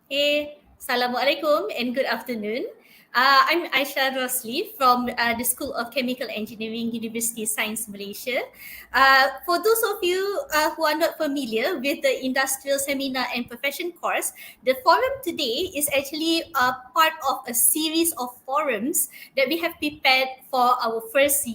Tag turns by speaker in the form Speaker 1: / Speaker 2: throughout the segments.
Speaker 1: Hey, Assalamualaikum and good afternoon. I'm Aishah Rosli from the School of Chemical Engineering, Universiti Sains, Malaysia. For those of you who are not familiar with the Industrial Seminar and Profession course, the forum today is actually part of a series of forums that we have prepared for our first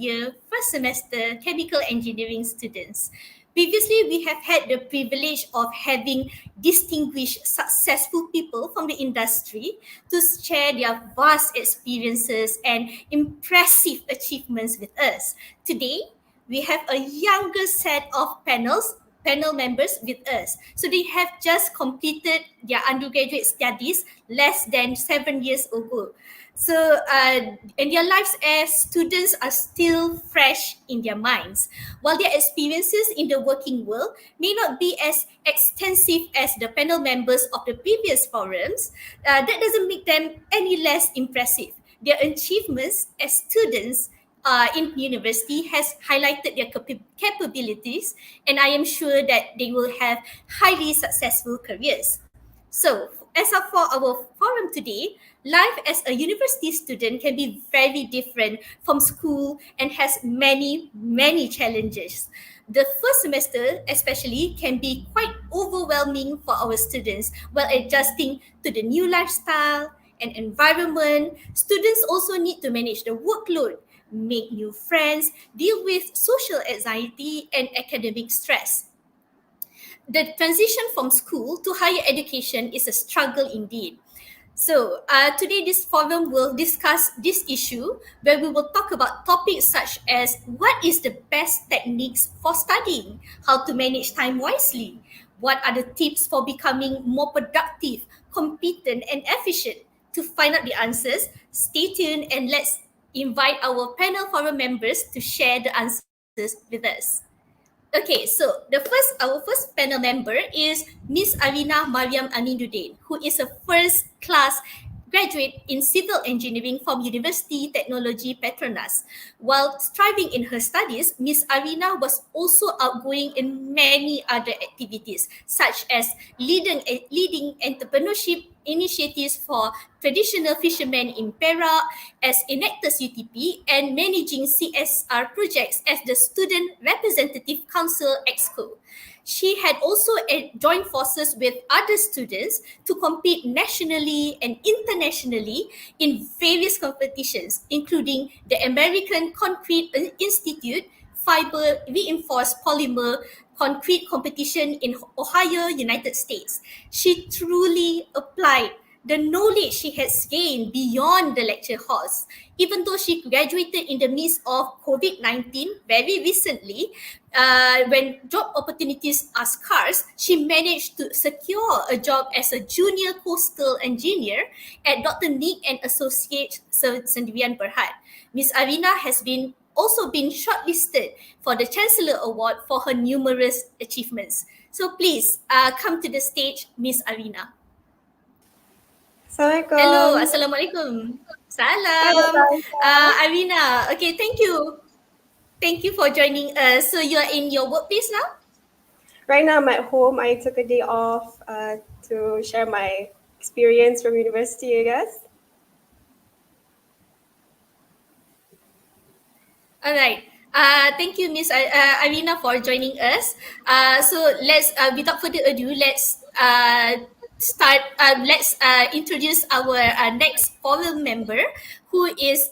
Speaker 1: semester chemical engineering students. Previously, we have had the privilege of having distinguished, successful people from the industry to share their vast experiences and impressive achievements with us. Today, we have a younger set of panel members with us. So they have just completed their undergraduate studies less than 7 years ago. So, and their lives as students are still fresh in their minds. While their experiences in the working world may not be as extensive as the panel members of the previous forums, that doesn't make them any less impressive. Their achievements as students in university has highlighted their capabilities, and I am sure that they will have highly successful careers. So, as of for our forum today, life as a university student can be very different from school and has many challenges. The first semester, especially, can be quite overwhelming for our students while adjusting to the new lifestyle and environment. Students also need to manage the workload, make new friends, deal with social anxiety and academic stress. The transition from school to higher education is a struggle indeed. So, today this forum will discuss this issue where we will talk about topics such as what is the best techniques for studying, how to manage time wisely, what are the tips for becoming more productive, competent, and efficient. To find out the answers, stay tuned and let's invite our panel forum members to share the answers with us. Okay, so our first panel member is Miss Arinah Mariam Aminudin, who is a first class graduate in civil engineering from Universiti Teknologi Petronas. While striving in her studies, Miss Arinah was also outgoing in many other activities, such as leading entrepreneurship initiatives for traditional fishermen in Perak as Enactus UTP and managing CSR projects as the Student Representative Council EXCO. She had also joined forces with other students to compete nationally and internationally in various competitions, including the American Concrete Institute Fiber Reinforced Polymer Concrete Competition in Ohio, United States. She truly applied the knowledge she has gained beyond the lecture halls. Even though she graduated in the midst of COVID-19 very recently, when job opportunities are scarce, she managed to secure a job as a junior coastal engineer at Dr. Nick and Associates Sendirian Berhad. Miss Arinah has also been shortlisted for the Chancellor Award for her numerous achievements. So please come to the stage, Miss Arinah.
Speaker 2: Assalamualaikum.
Speaker 1: Hello, Assalamualaikum. Salam. Arinah, okay, thank you. Thank you for joining us. So you're in your workplace now?
Speaker 2: Right now I'm at home. I took a day off to share my experience from university, I guess.
Speaker 1: All right. Thank you, Miss Arinah, for joining us. So let's, without further ado, let's start. Let's introduce our next forum member, who has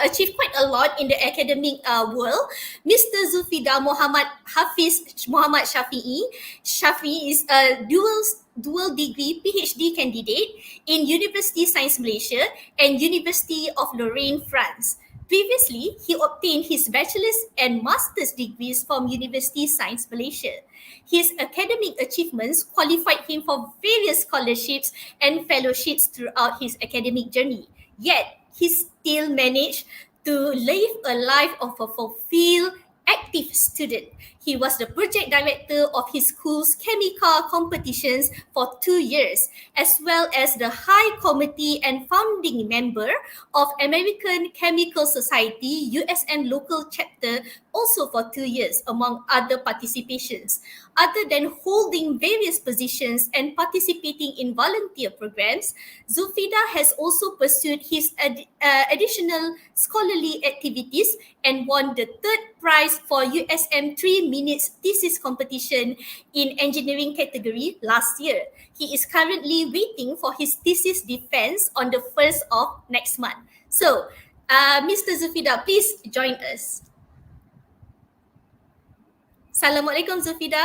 Speaker 1: achieved quite a lot in the academic world. Mr. Zulfida Mohamad Hafis Muhammad Shafie. Shafie is a dual degree PhD candidate in Universiti Sains Malaysia and University of Lorraine, France. Previously, he obtained his bachelor's and master's degrees from Universiti Sains Malaysia. His academic achievements qualified him for various scholarships and fellowships throughout his academic journey. Yet, he still managed to live a life of a fulfilled, active student. He was the project director of his school's chemical competitions for 2 years, as well as the high committee and founding member of American Chemical Society USN local chapter also for 2 years, among other participations. Other than holding various positions and participating in volunteer programs, Zulfida has also pursued his additional scholarly activities and won the third prize for USM 3 Minutes Thesis Competition in engineering category last year. He is currently waiting for his thesis defense on the 1st of next month. So, Mr. Zulfida, please join us. Assalamualaikum, Zulfida.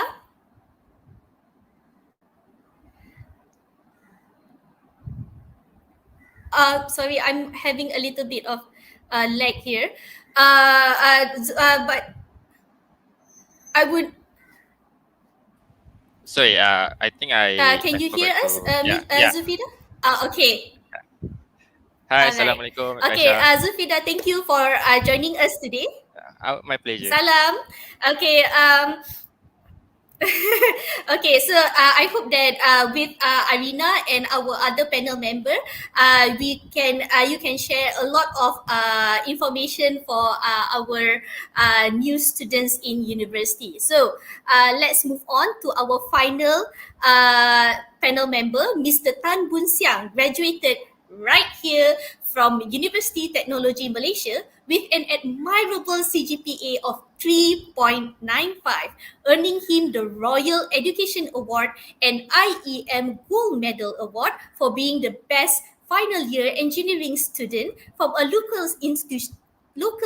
Speaker 1: Sorry, I'm having a little bit of lag here. But I would.
Speaker 3: Sorry, I think I
Speaker 1: Can you hear
Speaker 3: forgot
Speaker 1: us,
Speaker 3: to, yeah.
Speaker 1: Zulfida? Okay.
Speaker 3: Hi,
Speaker 1: All right.
Speaker 3: Assalamualaikum,
Speaker 1: Okay,
Speaker 3: Aishah.
Speaker 1: Zulfida, thank you for joining us today.
Speaker 3: My pleasure.
Speaker 1: Salam. Okay. Okay, so I hope that with Arinah and our other panel member, we can you can share a lot of information for our new students in university. So let's move on to our final panel member, Mr. Tan Boon Siang, graduated right here from Universiti Teknologi Malaysia with an admirable CGPA of 3.95, earning him the Royal Education Award and IEM Gold Medal Award for being the best final year engineering student from a local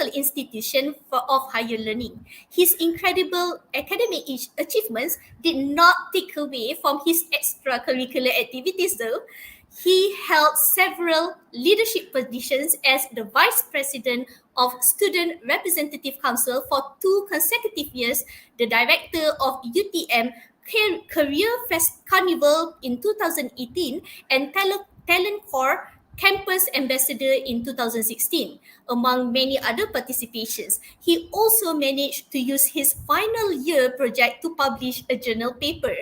Speaker 1: institution of higher learning. His incredible academic achievements did not take away from his extracurricular activities though. He held several leadership positions as the Vice President of Student Representative Council for 2 consecutive years, the Director of UTM Career Fest Carnival in 2018, and Talent Corps Campus Ambassador in 2016, among many other participations. He also managed to use his final year project to publish a journal paper.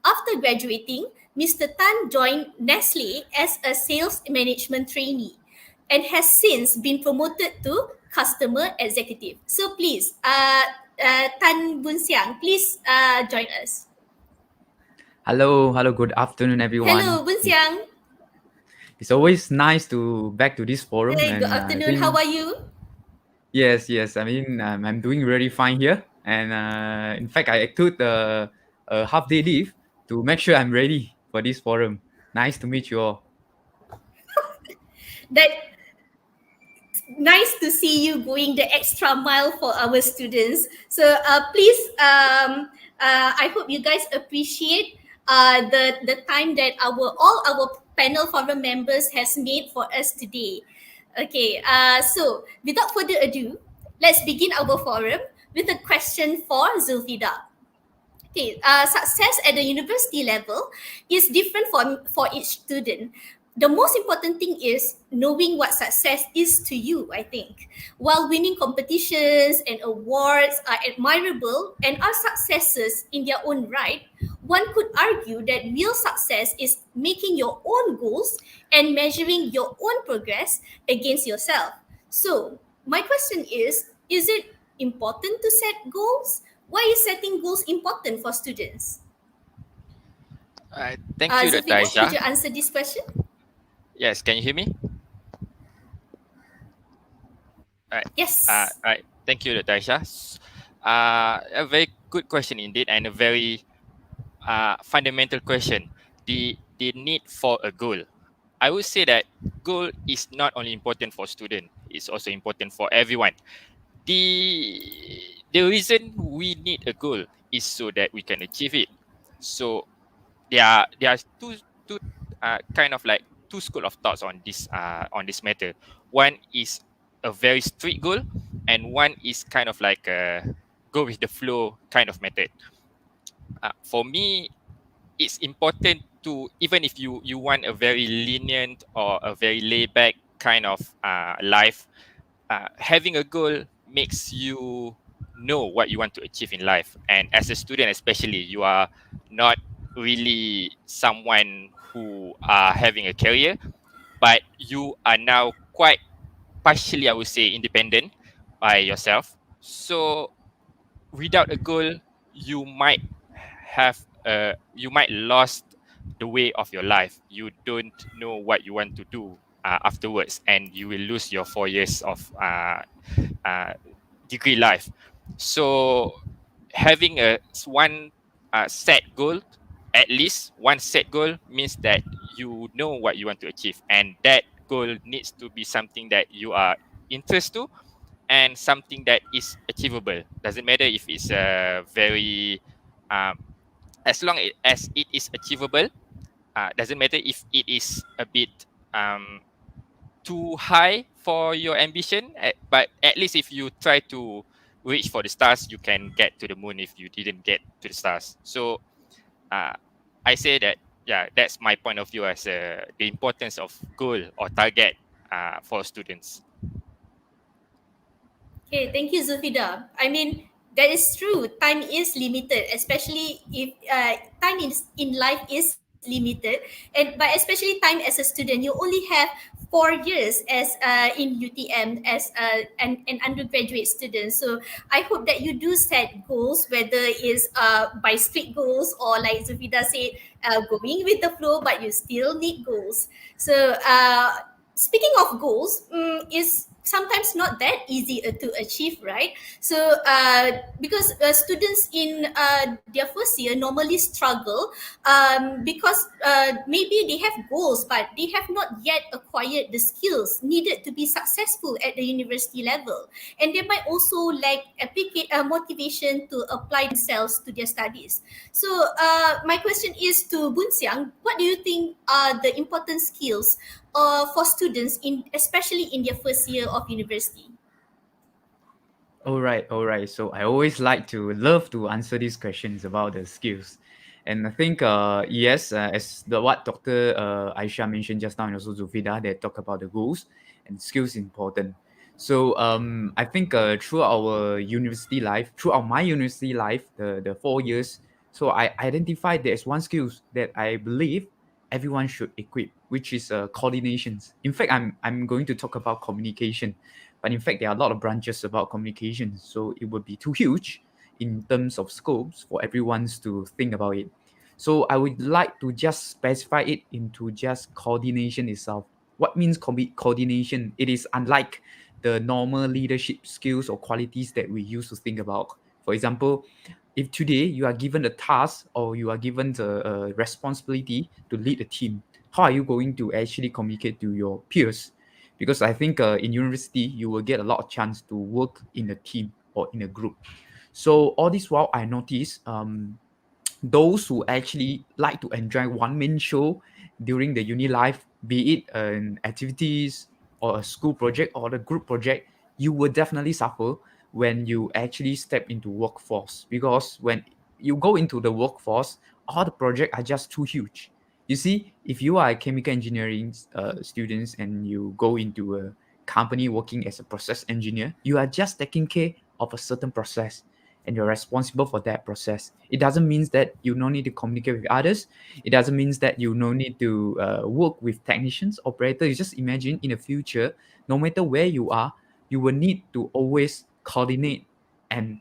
Speaker 1: After graduating, Mr. Tan joined Nestle as a sales management trainee and has since been promoted to customer executive. So please, Tan Boon Siang, please join us.
Speaker 4: Hello, good afternoon, everyone.
Speaker 1: Hello, Boon Siang.
Speaker 4: It's always nice to back to this forum.
Speaker 1: Hey, good afternoon. How are you?
Speaker 4: Yes. I mean, I'm doing really fine here, and in fact, I took a half-day leave to make sure I'm ready for this forum. Nice to meet you all.
Speaker 1: That nice to see you going the extra mile for our students. So please, I hope you guys appreciate the time that all our panel forum members has made for us today. Okay, so without further ado, let's begin our forum with a question for Zulfida. Okay, success at the university level is different for each student. The most important thing is knowing what success is to you, I think. While winning competitions and awards are admirable and are successes in their own right, one could argue that real success is making your own goals and measuring your own progress against yourself. So, my question is it important to set goals? Why is setting goals important for students?
Speaker 3: Thank you,
Speaker 1: Zulfida,
Speaker 3: Aishah.
Speaker 1: could you answer this question?
Speaker 3: Yes, can you hear me? Right.
Speaker 1: Yes.
Speaker 3: Right. Thank you, Aishah. A very good question indeed, and a very fundamental question. The need for a goal. I would say that goal is not only important for student; it's also important for everyone. The reason we need a goal is so that we can achieve it. So there are two kind of like two school of thoughts on this matter. One is a very strict goal, and one is kind of like a go with the flow kind of method. For me, it's important to, even if you want a very lenient or a very laid back kind of life, having a goal makes you know what you want to achieve in life. And as a student especially, you are not really someone who are having a career, but you are now quite partially, I would say, independent by yourself. So without a goal, you might you might lost the way of your life. You don't know what you want to do afterwards, and you will lose your 4 years of uh, degree life. So having one set goal, at least one set goal, means that you know what you want to achieve, and that goal needs to be something that you are interested to, and something that is achievable. Doesn't matter if it's very um, as long as it is achievable. Doesn't matter if it is a bit um, too high for your ambition, but at least if you try to reach for the stars, you can get to the moon if you didn't get to the stars. So uh, I say that, yeah, that's my point of view as the importance of goal or target for students.
Speaker 1: Okay, thank you, Zulfida. I mean, that is true. Time is limited, especially if time in life is limited, and but especially time as a student, you only have 4 years as in UTM as an undergraduate student. So I hope that you do set goals, whether it's by strict goals or like Zulfida said, going with the flow, but you still need goals. So speaking of goals, is sometimes not that easy to achieve, right? So because students in their first year normally struggle because maybe they have goals but they have not yet acquired the skills needed to be successful at the university level, and they might also lack motivation to apply themselves to their studies. So my question is to Boon Siang, what do you think are the important skills for students in especially in their first year of university?
Speaker 4: All right, all right. So I always love to answer these questions about the skills, and I think yes, as the what Dr. Aishah mentioned just now, and also Zulfida, they talk about the goals and skills important. So I think throughout my university life, the 4 years, so I identified there's one skills that I believe everyone should equip, which is coordinations. In fact, I'm going to talk about communication, but in fact, there are a lot of branches about communication, so it would be too huge in terms of scopes for everyone to think about it. So I would like to just specify it into just coordination itself. What means coordination? It is unlike the normal leadership skills or qualities that we used to think about. For example, if today you are given a task or you are given the responsibility to lead a team, how are you going to actually communicate to your peers? Because I think in university you will get a lot of chance to work in a team or in a group. So all this while I notice those who actually like to enjoy one man show during the uni life, be it an activities or a school project or the group project, you will definitely suffer when you actually step into workforce, because when you go into the workforce, all the projects are just too huge. You see, if you are a chemical engineering students and you go into a company working as a process engineer, you are just taking care of a certain process and you're responsible for that process. It doesn't mean that you no need to communicate with others. It doesn't mean that you no need to work with technicians, operators. You just imagine in the future, no matter where you are, you will need to always coordinate and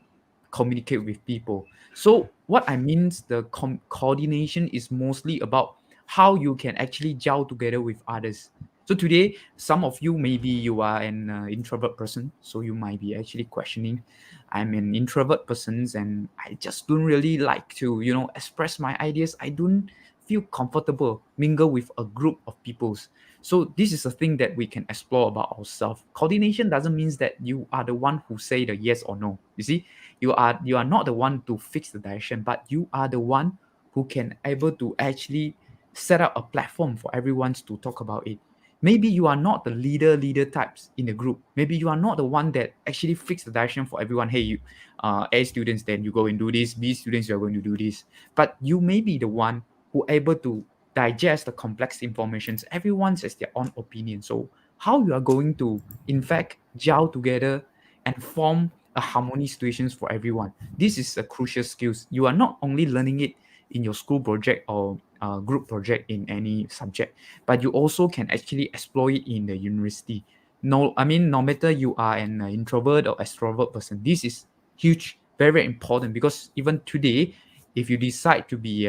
Speaker 4: communicate with people. So what I means the coordination is mostly about how you can actually gel together with others. So today, some of you, maybe you are an introvert person, so you might be actually questioning, I'm an introvert person and I just don't really like to, express my ideas. I don't feel comfortable mingle with a group of peoples. So this is a thing that we can explore about ourselves. Coordination doesn't mean that you are the one who say the yes or no. You see, you are not the one to fix the direction, but you are the one who can able to actually set up a platform for everyone to talk about it. Maybe you are not the leader types in the group. Maybe you are not the one that actually fix the direction for everyone. Hey, you A students, then you go and do this. B students, you are going to do this. But you may be the one who able to digest the complex informations. Everyone has their own opinion. So how you are going to, in fact, gel together and form a harmony situations for everyone. This is a crucial skills. You are not only learning it in your school project or group project in any subject, but you also can actually explore it in the university. No matter you are an introvert or extrovert person, this is huge very, very important, because even today, if you decide to be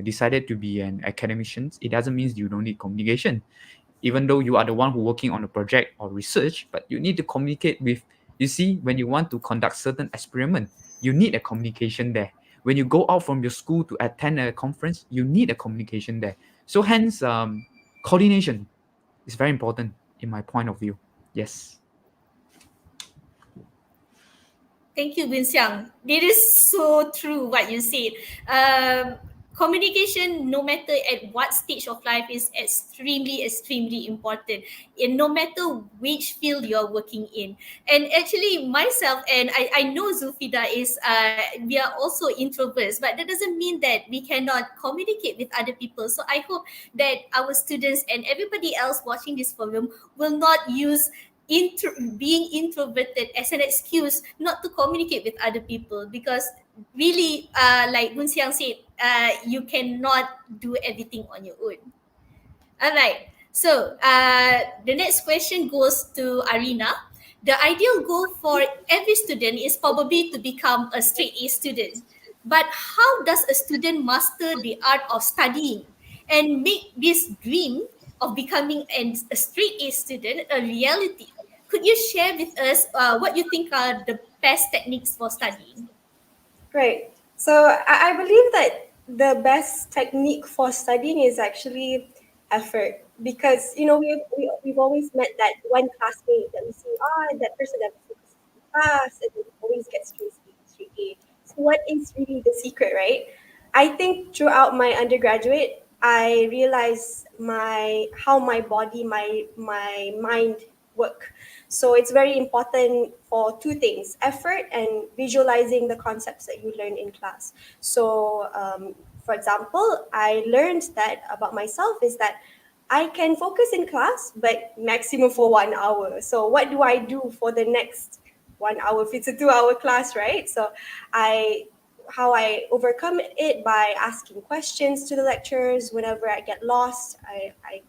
Speaker 4: decided to be an academician, it doesn't mean you don't need communication. Even though you are the one who working on a project or research, but you need to communicate with, you see, when you want to conduct certain experiment, you need a communication there. When you go out from your school to attend a conference, you need a communication there. So hence, coordination is very important in my point of view. Yes.
Speaker 1: Thank you, Bin Siang. It is so true what you said. Communication, no matter at what stage of life, is extremely, extremely important. And no matter which field you're working in. And actually, myself and I know Zulfida is, we are also introverts, but that doesn't mean that we cannot communicate with other people. So I hope that our students and everybody else watching this forum will not use being introverted as an excuse not to communicate with other people, because really, like Boon Siang said, you cannot do everything on your own. All right. So the next question goes to Arinah. The ideal goal for every student is probably to become a straight A student. But how does a student master the art of studying and make this dream of becoming a straight A student a reality? Could you share with us what you think are the best techniques for studying?
Speaker 2: Right. So I believe that the best technique for studying is actually effort, because we've always met that one classmate that we see, that person that focuses in class and always gets straight A. So what is really the secret, right? I think throughout my undergraduate, I realized how my body, my mind work. So it's very important for two things: effort and visualizing the concepts that you learn in class. So, for example, I learned that about myself is that I can focus in class, but maximum for 1 hour. So, what do I do for the next 1 hour if it's a 2 hour class, right? So, I how I overcome it by asking questions to the lecturers whenever I get lost.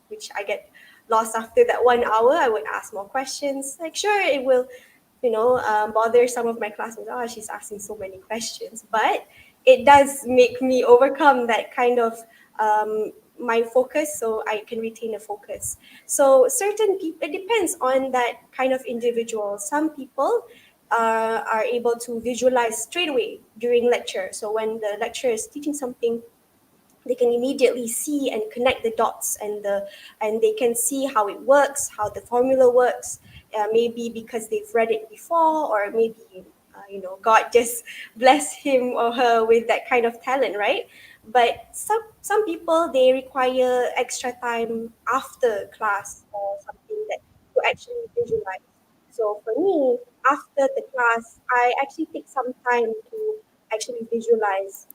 Speaker 2: Which I get lost after that 1 hour, I would ask more questions. Like, sure, it will, bother some of my classmates. Oh, she's asking so many questions, but it does make me overcome that kind of my focus, so I can retain a focus. So certain people, it depends on that kind of individual. Some people are able to visualize straight away during lecture. So when the lecturer is teaching something, they can immediately see and connect the dots, and they can see how it works, how the formula works. Maybe because they've read it before, or maybe God just bless him or her with that kind of talent, right? But some people, they require extra time after class or something that to actually visualize. So for me, after the class, I actually take some time to actually visualize.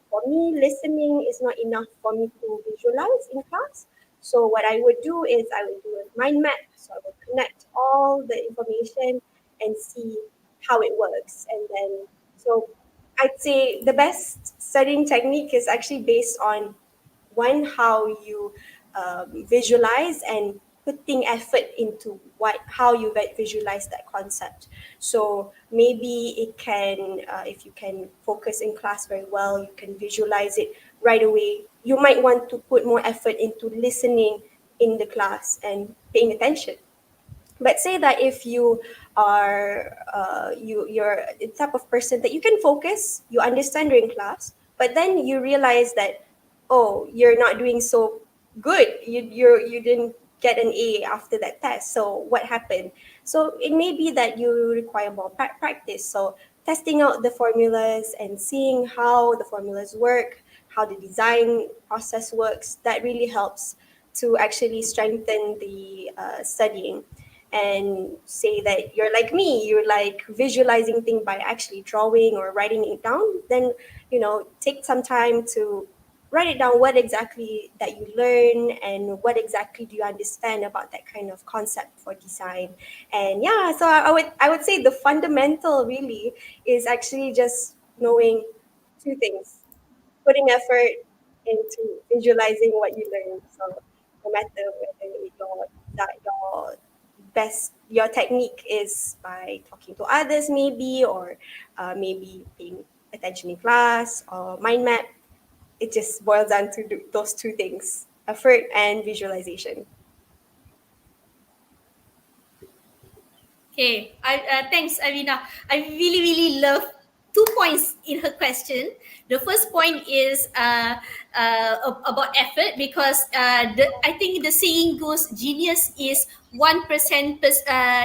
Speaker 2: For me, listening is not enough for me to visualize in class. So what I would do is I would do a mind map. So I would connect all the information and see how it works. And then, so I'd say the best studying technique is actually based on one, how you visualize and putting effort into how you visualize that concept. So maybe it can, if you can focus in class very well, you can visualize it right away. You might want to put more effort into listening in the class and paying attention. But say that if you are you're the type of person that you can focus, you understand during class, but then you realize that, oh, you're not doing so good, you didn't get an A after that test. So what happened? So it may be that you require more practice. So testing out the formulas and seeing how the formulas work, how the design process works, that really helps to actually strengthen the studying. And say that you're like me, you're like visualizing things by actually drawing or writing it down, then take some time to write it down, what exactly that you learn and what exactly do you understand about that kind of concept for design. And yeah, so I would say the fundamental really is actually just knowing two things: putting effort into visualizing what you learn. So no matter whether your your technique is by talking to others maybe, or maybe paying attention in class or mind map. It just boils down to those two things, effort and visualization.
Speaker 1: Okay, thanks, Arinah. I really love 2 points in her question. The first point is about effort, because I think the saying goes, genius is 1%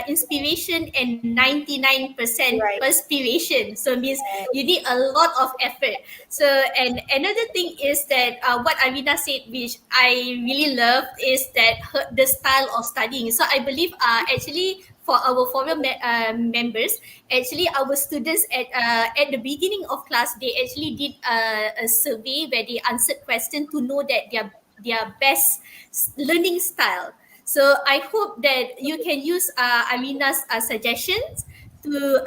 Speaker 1: inspiration and 99%
Speaker 2: Right.
Speaker 1: perspiration. So it means you need a lot of effort. So, and another thing is that what Arinah said, which I really loved, is that the style of studying. So I believe actually for our foreign members, actually our students at the beginning of class, they actually did a survey where they answered questions to know that their best learning style. So I hope that you can use Arinah's suggestions to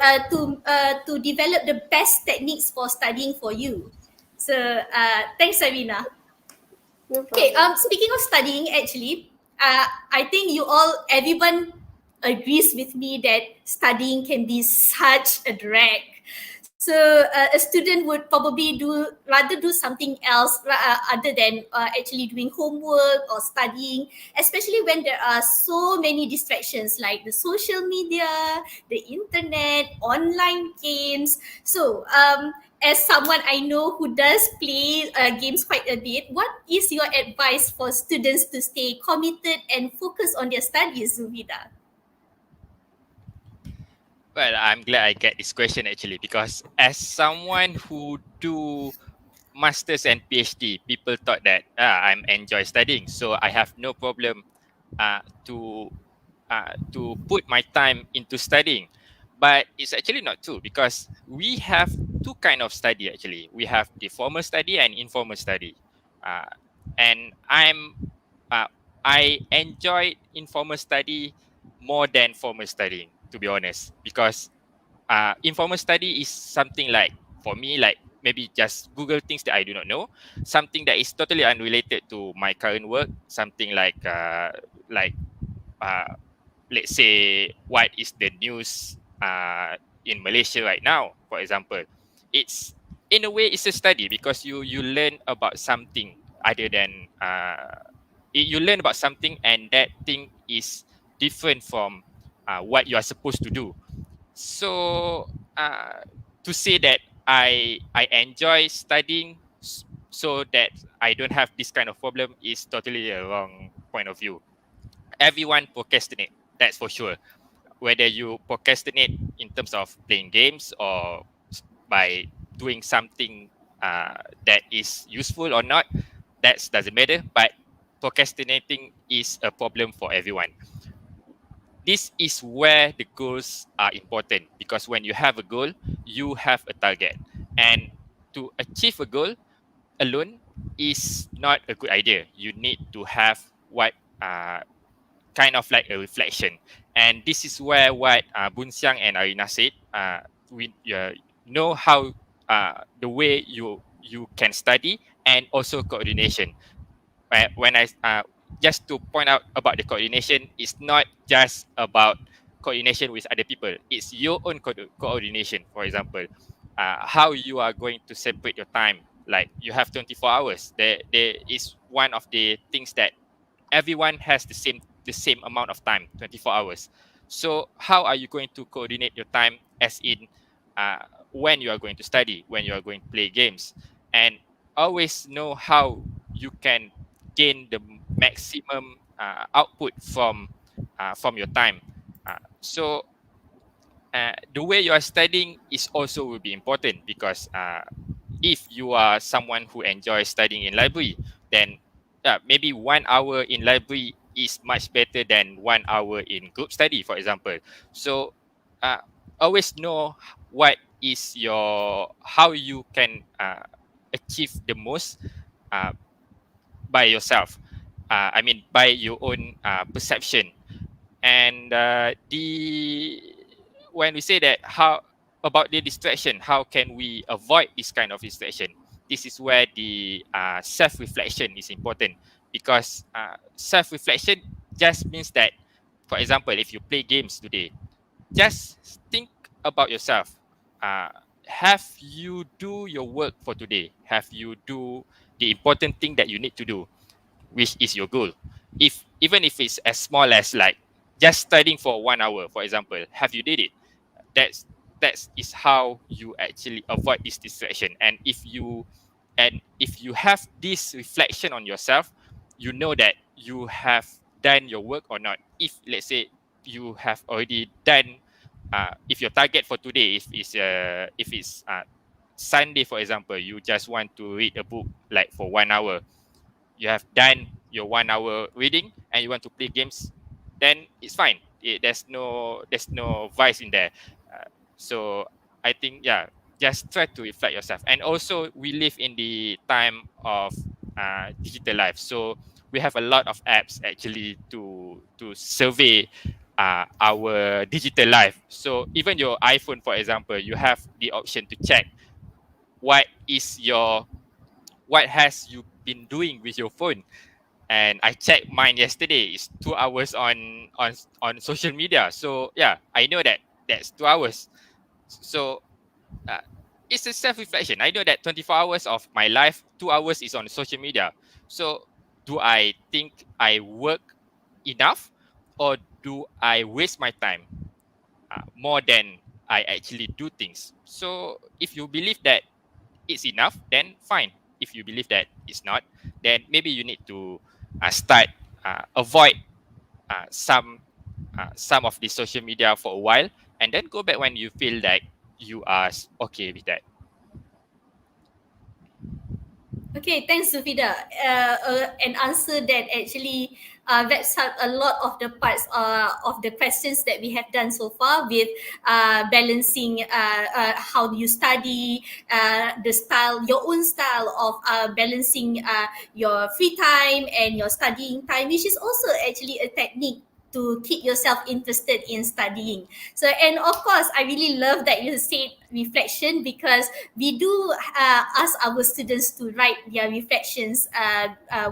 Speaker 1: develop the best techniques for studying for you. So thanks, Arinah.
Speaker 2: No
Speaker 1: Okay,
Speaker 2: problem.
Speaker 1: speaking of studying, actually, I think everyone agrees with me that studying can be such a drag. So a student would probably rather do something else other than actually doing homework or studying, especially when there are so many distractions like the social media, the internet, online games. So as someone I know who does play games quite a bit, what is your advice for students to stay committed and focus on their studies, Zulfida?
Speaker 3: Well, I'm glad I get this question actually, because as someone who do masters and PhD, people thought that I'm enjoy studying, so I have no problem uh, to to put my time into studying. But it's actually not true, because we have two kind of study actually. We have the formal study and informal study, uh, and uh, I enjoy informal study more than formal studying, to be honest, because informal study is something like, for me, like maybe just Google things that I do not know, something that is totally unrelated to my current work, something like uh, let's say what is the news in Malaysia right now, for example. It's, in a way, it's a study, because you learn about something other than you learn about something, and that thing is different from what you are supposed to do. So to say that I enjoy studying so that I don't have this kind of problem is totally a wrong point of view. Everyone procrastinate, that's for sure. Whether you procrastinate in terms of playing games or by doing something that is useful or not, that doesn't matter. But procrastinating is a problem for everyone. This is where the goals are important, because when you have a goal, you have a target. And to achieve a goal alone is not a good idea. You need to have what kind of like a reflection. And this is where what Boon, Siang and Arinah said. We know how the way you can study, and also coordination. When I just to point out about the coordination, it's not just about coordination with other people. It's your own coordination. For example, how you are going to separate your time. Like you have 24 hours. There is one of the things that everyone has the same amount of time, 24 hours. So how are you going to coordinate your time, as in when you are going to study, when you are going to play games, and always know how you can gain the maximum output from your time. So the way you are studying is also will be important, because if you are someone who enjoys studying in library, then maybe 1 hour in library is much better than 1 hour in group study, for example. So uh, always know what is how you can achieve the most uh, by yourself. I mean, by your own perception. And the when we say that, how about the distraction, how can we avoid this kind of distraction? This is where the self-reflection is important, because self-reflection just means that For example, if you play games today, just think about yourself. Have you do your work for today? Have you do the important thing that you need to do, which is your goal? If even if it's as small as like just studying for 1 hour, for example, have you did it? That's that is how you actually avoid this distraction. And if you have this reflection on yourself, you know that you have done your work or not. If let's say you have already done, if your target for today, if it's Sunday, for example, you just want to read a book like for 1 hour, you have done your 1 hour reading and you want to play games, then it's fine. There's no vice in there. So I think, yeah, just try to reflect yourself. And also, we live in the time of digital life, so we have a lot of apps actually to survey our digital life. So even your iPhone, for example, you have the option to check what is your what has you been doing with your phone. And I checked mine yesterday. It's 2 hours on social media. So yeah, I know that that's 2 hours. So uh, it's a self-reflection. I know that 24 hours of my life, 2 hours is on social media. So do I think I work enough, or do I waste my time more than I actually do things? So if you believe that it's enough, then fine. If you believe that it's not, then maybe you need to start avoid some of the social media for a while, and then go back when you feel like you are okay with that.
Speaker 1: Okay, thanks, Zulfida. An answer that actually wraps up a lot of the parts of the questions that we have done so far with balancing how you study, the style, your own style of balancing your free time and your studying time, which is also actually a technique to keep yourself interested in studying. So, and of course, I really love that you said reflection, because we do ask our students to write their reflections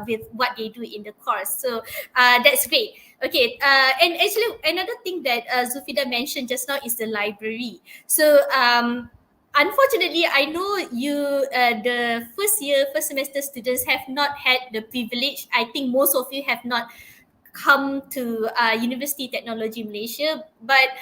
Speaker 1: with what they do in the course. So that's great. Okay, and actually another thing that Zulfida mentioned just now is the library. So unfortunately, I know you, the first semester students have not had the privilege. I think most of you have not come to Universiti Teknologi Malaysia. But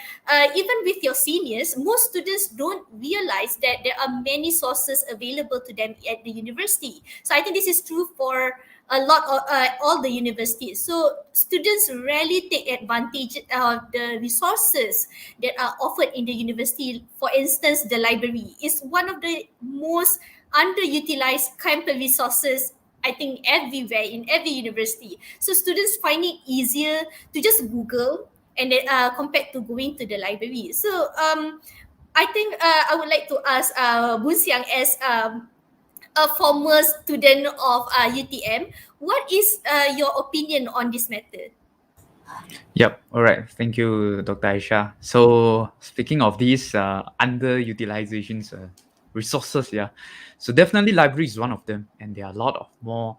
Speaker 1: even with your seniors, most students don't realize that there are many sources available to them at the university. So I think this is true for a lot of all the universities. So students rarely take advantage of the resources that are offered in the university. For instance, the library is one of the most underutilized campus resources, I think, everywhere in every university. So students find it easier to just Google and then compared to going to the library. So I think I would like to ask Boon Siang, as a former student of UTM, what is your opinion on this matter?
Speaker 4: Yep. All right. Thank you, Dr. Aishah. So speaking of these underutilizations resources, yeah. So definitely library is one of them, and there are a lot of more.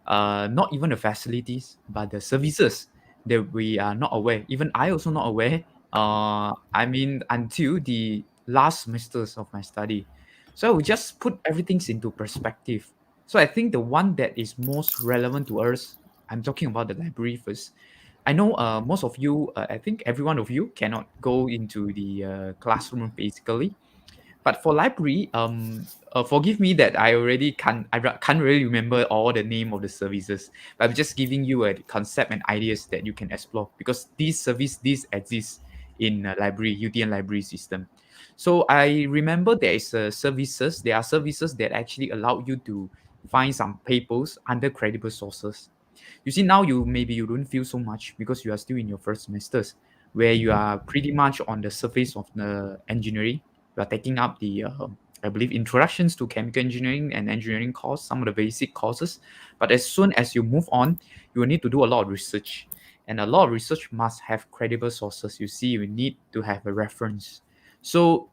Speaker 4: Not even the facilities, but the services that we are not aware. Even I also not aware. I mean, until the last semesters of my study. So we just put everything into perspective. So I think the one that is most relevant to us, I'm talking about the library first. I know most of you, I think every one of you cannot go into the classroom physically. But for library, forgive me that I already can't really remember all the name of the services. But I'm just giving you a concept and ideas that you can explore, because these exist in library, UTN library system. So I remember there is services. There are services that actually allow you to find some papers under credible sources. You see, now you don't feel so much because you are still in your first semesters, where you are pretty much on the surface of the engineering. You are taking up the I believe introductions to chemical engineering and engineering course, some of the basic courses. But as soon as you move on, you will need to do a lot of research, and a lot of research must have credible sources. You see, you need to have a reference. So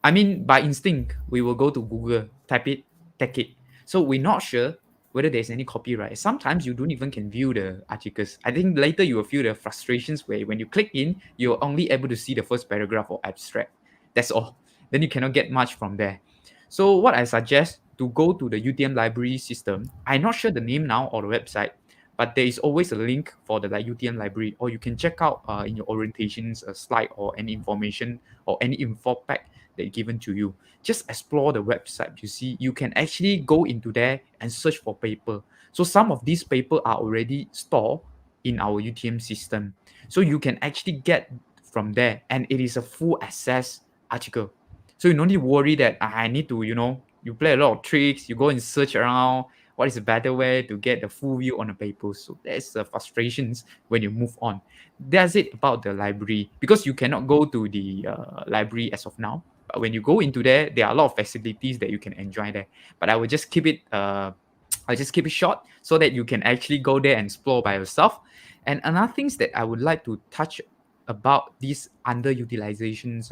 Speaker 4: I mean, by instinct, we will go to Google, type it, take it. So we're not sure whether there's any copyright. Sometimes you don't even can view the articles. I think later you will feel the frustrations where when you click in, you're only able to see the first paragraph or abstract. That's all. Then you cannot get much from there. So what I suggest to go to the UTM library system. I'm not sure the name now or the website, but there is always a link for the UTM library, or you can check out in your orientations a slide or any information or any info pack that given to you. Just explore the website. You see, you can actually go into there and search for paper. So some of these paper are already stored in our UTM system. So you can actually get from there, and it is a full access article. So you don't need to worry that I need to, you play a lot of tricks, you go and search around what is a better way to get the full view on the paper. So there's the frustrations when you move on. That's it about the library, because you cannot go to the library as of now. But when you go into there, there are a lot of facilities that you can enjoy there. But I will just keep it I'll just keep it short so that you can actually go there and explore by yourself. And another things that I would like to touch about these underutilizations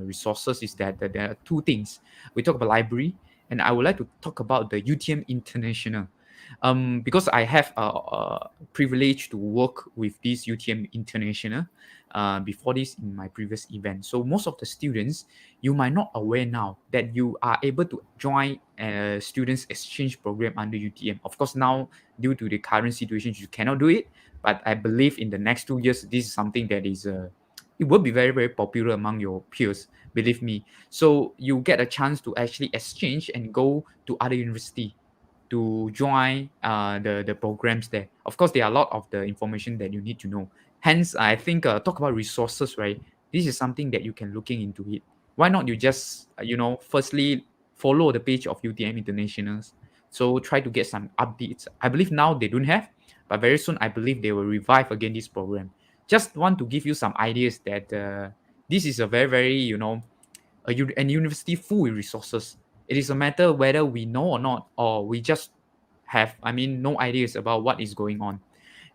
Speaker 4: resources is that there are two things. We talk about library, and I would like to talk about the UTM International. Because I have a privilege to work with this UTM International before this in my previous event. So most of the students, you might not aware now that you are able to join a students exchange program under UTM. Of course, now due to the current situation, you cannot do it. But I believe in the next 2 years, this is something that is it will be very, very popular among your peers. Believe me. So you get a chance to actually exchange and go to other university to join the programs there. Of course, there are a lot of the information that you need to know. Hence, I think talk about resources, right? This is something that you can looking into it. Why not you just firstly follow the page of UTM Internationals. So try to get some updates. I believe now they don't have, but very soon I believe they will revive again this program. Just want to give you some ideas that this is a very, very an university full with resources. It is a matter whether we know or not, or we just have, no ideas about what is going on.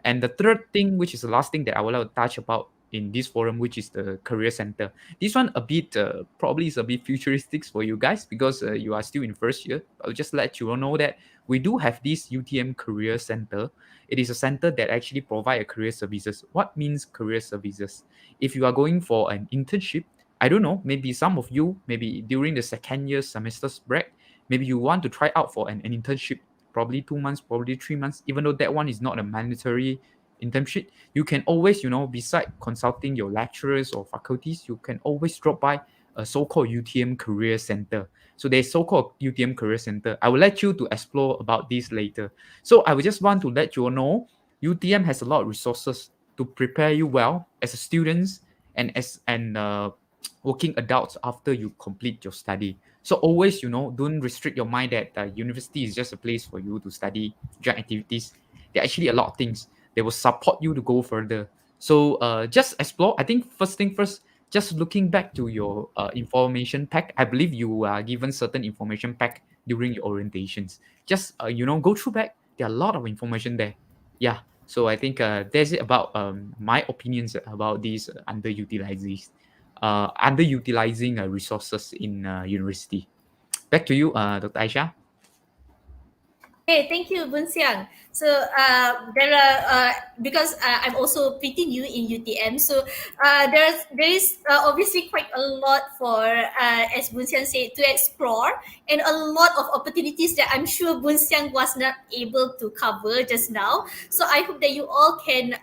Speaker 4: And the third thing, which is the last thing that I would like to touch about in this forum, which is the career center. This one a bit probably is a bit futuristic for you guys because you are still in first year. I'll just let you all know that we do have this UTM career center. It is a center that actually provide a career services. What means career services? If you are going for an internship, I don't know, maybe some of you, maybe during the second year semester's break, maybe you want to try out for an internship, probably 2 months, probably 3 months, even though that one is not a mandatory internship. You can always, beside consulting your lecturers or faculties, you can always drop by a so-called UTM Career Center. So there's so-called UTM Career Center. I will let you to explore about this later. So I will just want to let you all know, UTM has a lot of resources to prepare you well as a student and as working adults after you complete your study. So always, don't restrict your mind that university is just a place for you to study, join activities. There are actually a lot of things. They will support you to go further. So just explore. I think first thing first, just looking back to your information pack, I believe you are given certain information pack during your orientations. Just, go through back. There are a lot of information there. Yeah. So I think that's it about my opinions about these underutilizing resources in university. Back to you, Dr. Aishah.
Speaker 1: Hey, thank you, Boon Siang. So there are because I'm also pretty new in UTM, so there is obviously quite a lot for as Boon Siang said, to explore, and a lot of opportunities that I'm sure Boon Siang was not able to cover just now. So I hope that you all can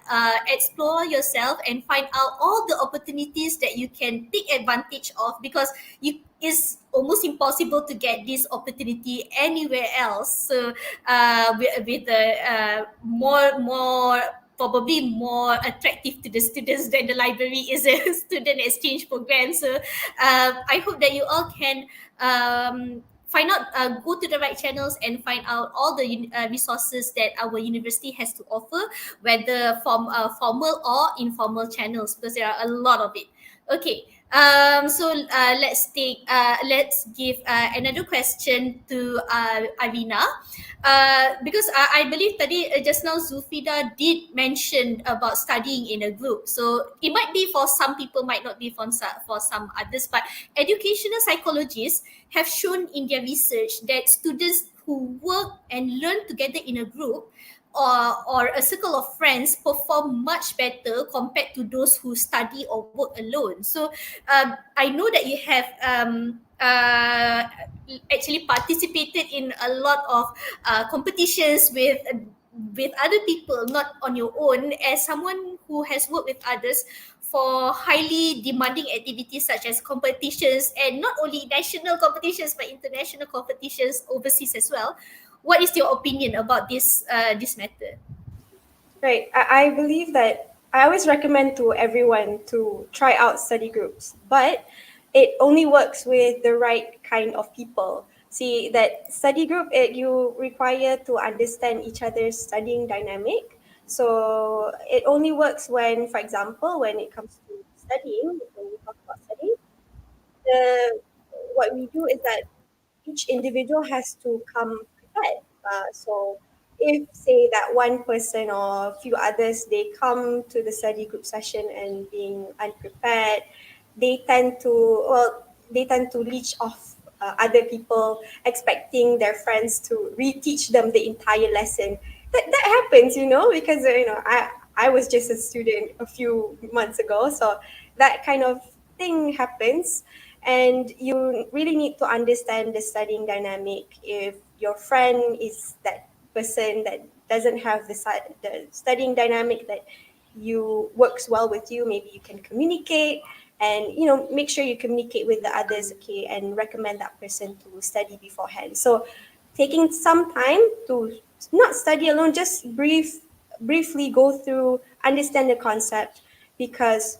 Speaker 1: explore yourself and find out all the opportunities that you can take advantage of, because it's almost impossible to get this opportunity anywhere else. So with the more probably more attractive to the students than the library is a student exchange program. So I hope that you all can find out, go to the right channels and find out all the resources that our university has to offer, whether from formal or informal channels, because there are a lot of it. Okay. So let's give another question to Arinah, because I believe tadi just now Zulfida did mention about studying in a group. So it might be for some people, might not be for some others, but educational psychologists have shown in their research that students who work and learn together in a group or a circle of friends perform much better compared to those who study or work alone. So I know that you have actually participated in a lot of competitions with other people, not on your own. As someone who has worked with others for highly demanding activities such as competitions, and not only national competitions but international competitions overseas as well, what is your opinion about this matter?
Speaker 2: Right. I believe that I always recommend to everyone to try out study groups, but it only works with the right kind of people. See, that study group, you require to understand each other's studying dynamic. So it only works when, for example, when it comes to studying, when we talk about studying, the what we do is that each individual has to come prepared. So if say that one person or a few others they come to the study group session and being unprepared, they tend to they tend to leech off other people, expecting their friends to reteach them the entire lesson. That happens, because I was just a student a few months ago, so that kind of thing happens. And you really need to understand the studying dynamic. If your friend is that person that doesn't have the studying dynamic that you works well with you, maybe you can communicate, and make sure you communicate with the others, okay, and recommend that person to study beforehand. So taking some time to not study alone, just briefly go through, understand the concept, because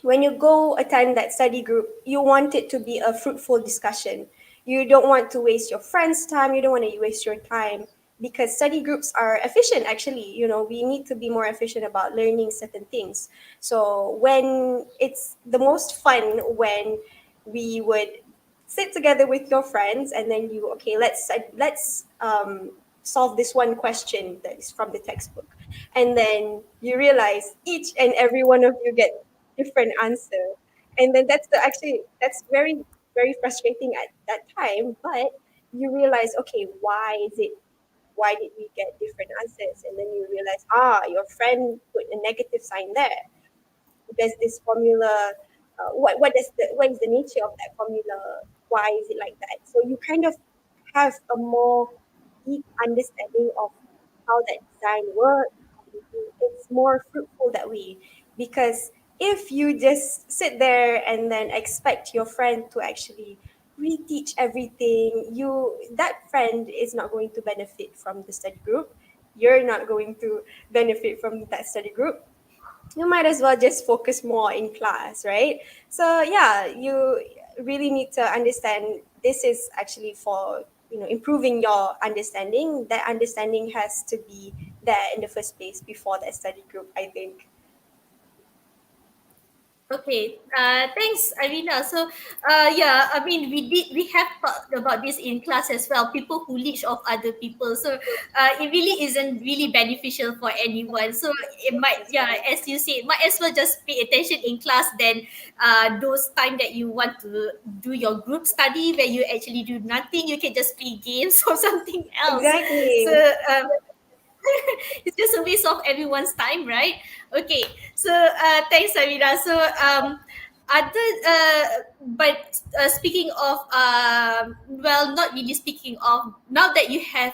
Speaker 2: when you go attend that study group, you want it to be a fruitful discussion. You don't want to waste your friend's time. You don't want to waste your time, because study groups are efficient, actually. We need to be more efficient about learning certain things. So when it's the most fun when we would sit together with your friends, and then okay, let's solve this one question that is from the textbook, and then you realize each and every one of you get different answer, and then that's very, very frustrating at that time. But you realize, okay, why did we get different answers? And then you realize, your friend put a negative sign there. There's this formula. What is the nature of that formula? Why is it like that? So you kind of have a more deep understanding of how that design works. It's more fruitful that way, because if you just sit there and then expect your friend to actually reteach everything, that friend is not going to benefit from the study group. You're not going to benefit from that study group. You might as well just focus more in class, right? So yeah, you really need to understand this is actually for improving your understanding. That understanding has to be there in the first place before that study group, I think.
Speaker 1: Okay, thanks, Arinah. So, yeah, I mean, we have talked about this in class as well. People who leech off other people, so it really isn't really beneficial for anyone. So it might, yeah, as you said, might as well just pay attention in class than those time that you want to do your group study where you actually do nothing. You can just play games or something else.
Speaker 2: Exactly.
Speaker 1: So. It's just a waste of everyone's time, right? Okay, so thanks, Arinah. So other but speaking of well, not really speaking of, now that you have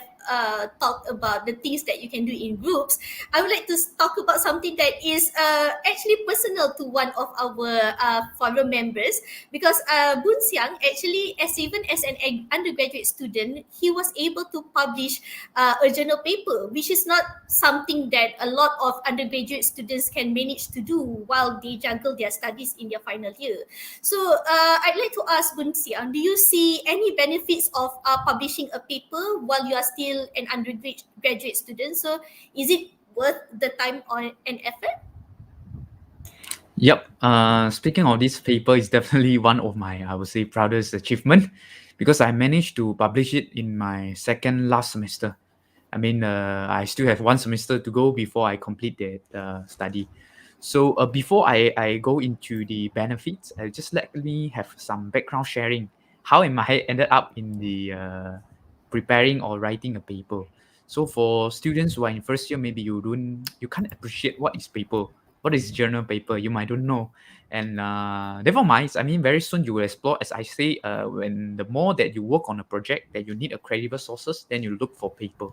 Speaker 1: talked about the things that you can do in groups, I would like to talk about something that is actually personal to one of our forum members, because Boon Siang actually, as even as an undergraduate student, he was able to publish a journal paper, which is not something that a lot of undergraduate students can manage to do while they juggle their studies in their final year. So I'd like to ask Boon Siang, do you see any benefits of publishing a paper while you are still an undergraduate student? So is it worth the time or an effort?
Speaker 4: Yep. Speaking of this paper, is definitely one of my, I would say, proudest achievement, because I managed to publish it in my second last semester. I mean, I still have one semester to go before I complete that study. So before I go into the benefits, just let me have some background sharing. How am I ended up in the preparing or writing a paper. So for students who are in first year, maybe you can't appreciate what is paper, what is journal paper. You might don't know, and never mind. I mean, very soon you will explore. As I say, when the more that you work on a project that you need a credible sources, then you look for paper.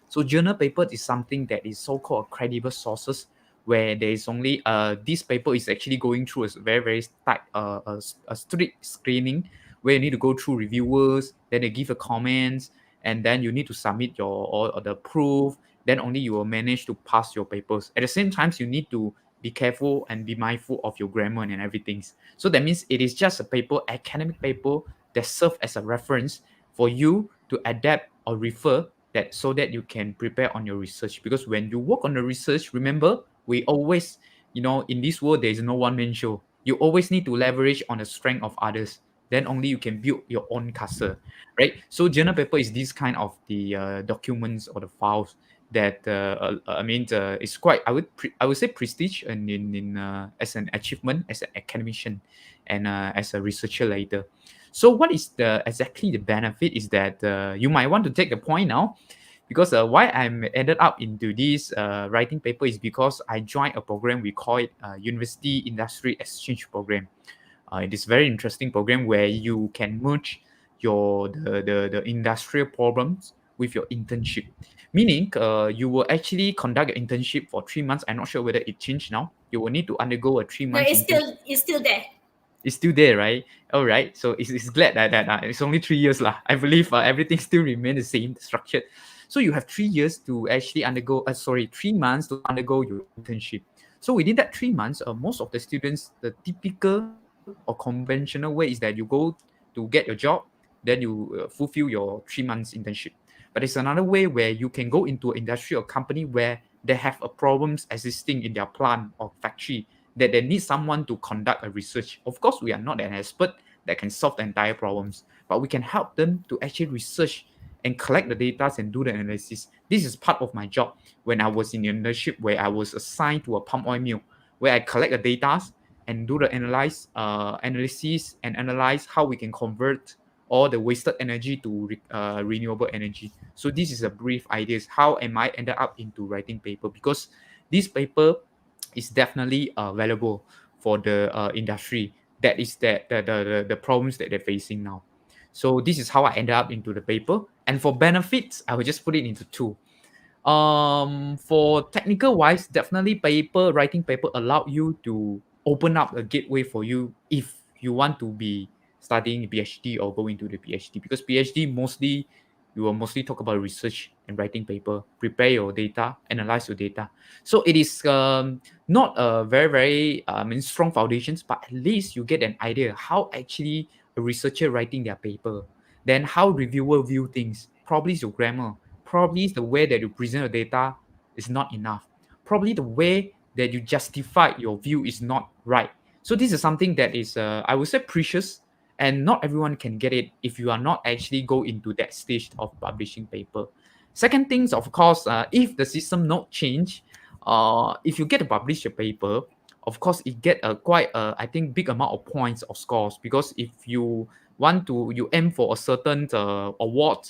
Speaker 4: So journal paper is something that is so-called credible sources, where there is only this paper is actually going through a very tight a strict screening, where you need to go through reviewers, then they give a comments, and then you need to submit your or the proof. Then only you will manage to pass your papers. At the same time, you need to be careful and be mindful of your grammar and everything. So that means it is just a paper, academic paper, that serve as a reference for you to adapt or refer, that so that you can prepare on your research. Because when you work on the research, remember, we always, in this world, there is no one man show. You always need to leverage on the strength of others. Then only you can build your own castle, right? So journal paper is this kind of the documents or the files that it's quite, I would say, prestige and in as an achievement as an academician and as a researcher later. So what is the exactly the benefit is that you might want to take the point now, because why I'm ended up into this writing paper is because I joined a program, we call it Universiti Industry Exchange Program. It is very interesting program where you can merge the industrial problems with your internship. Meaning, you will actually conduct an internship for 3 months. I'm not sure whether it changed now. You will need to undergo a 3
Speaker 1: No,
Speaker 4: months
Speaker 1: it's
Speaker 4: internship.
Speaker 1: still there.
Speaker 4: It's still there, right? All right. So it's glad that it's only 3 years lah. I believe everything still remain the same structured. So you have 3 years to actually undergo. 3 months to undergo your internship. So within that 3 months, most of the students, the typical or conventional way is that you go to get your job, then you fulfill your 3 months internship. But it's another way where you can go into an industry or company where they have a problems existing in their plant or factory, that they need someone to conduct a research. Of course, we are not an expert that can solve the entire problems, but we can help them to actually research and collect the data and do the analysis. This is part of my job when I was in internship, where I was assigned to a palm oil mill, where I collect the data and do the analysis and analyze how we can convert all the wasted energy to renewable energy. So this is a brief ideas how am I ended up into writing paper, because this paper is definitely valuable for the industry. That is the problems that they're facing now. So this is how I ended up into the paper. And for benefits, I will just put it into two. For technical wise, definitely writing paper allow you to open up a gateway for you if you want to be studying PhD or going to the PhD, because PhD mostly you will mostly talk about research and writing paper, prepare your data, analyze your data. So it is not a very strong foundations, but at least you get an idea how actually a researcher writing their paper, then how reviewer view things. Probably it's your grammar, probably the way that you present the data is not enough, probably the way that you justify your view is not right. So this is something that is I would say precious, and not everyone can get it if you are not actually go into that stage of publishing paper. Second things, of course, if the system not change, if you get to publish a paper, of course it get a quite I think big amount of points or scores, because if you you aim for a certain award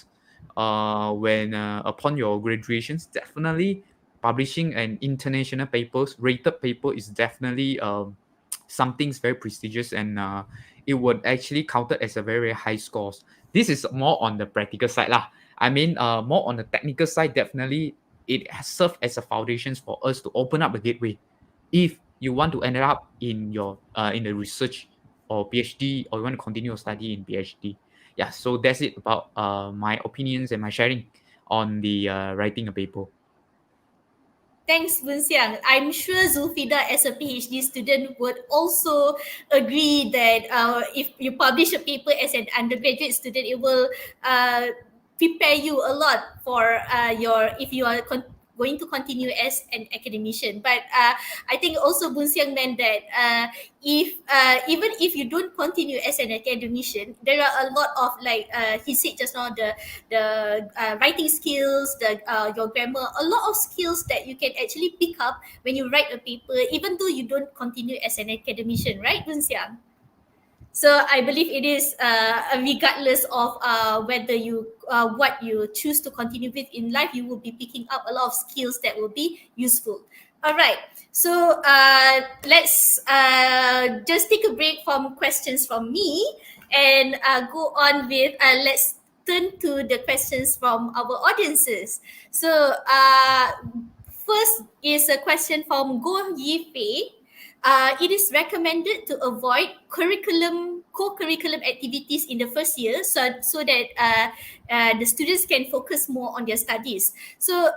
Speaker 4: when upon your graduations, definitely publishing an international papers rated paper is definitely something's very prestigious, and it would actually counted as a very high scores. This is more on the practical side lah. I mean, more on the technical side, definitely it has served as a foundation for us to open up a gateway. If you want to end up in your in the research or PhD, or you want to continue your study in PhD. Yeah, so that's it about my opinions and my sharing on the writing a paper.
Speaker 1: Thanks, Boon Siang. I'm sure Zulfida, as a PhD student, would also agree that if you publish a paper as an undergraduate student, it will prepare you a lot for if you are going to continue as an academician. But I think also Boon Siang meant that if even if you don't continue as an academician, there are a lot of, like he said just now, the writing skills, your grammar, a lot of skills that you can actually pick up when you write a paper, even though you don't continue as an academician, right, Boon Siang? So I believe it is regardless of whether you what you choose to continue with in life, you will be picking up a lot of skills that will be useful. All right. So let's just take a break from questions from me and go on with let's turn to the questions from our audiences. So first is a question from Go Yifei. It is recommended to avoid co-curriculum activities in the first year, so that the students can focus more on their studies. So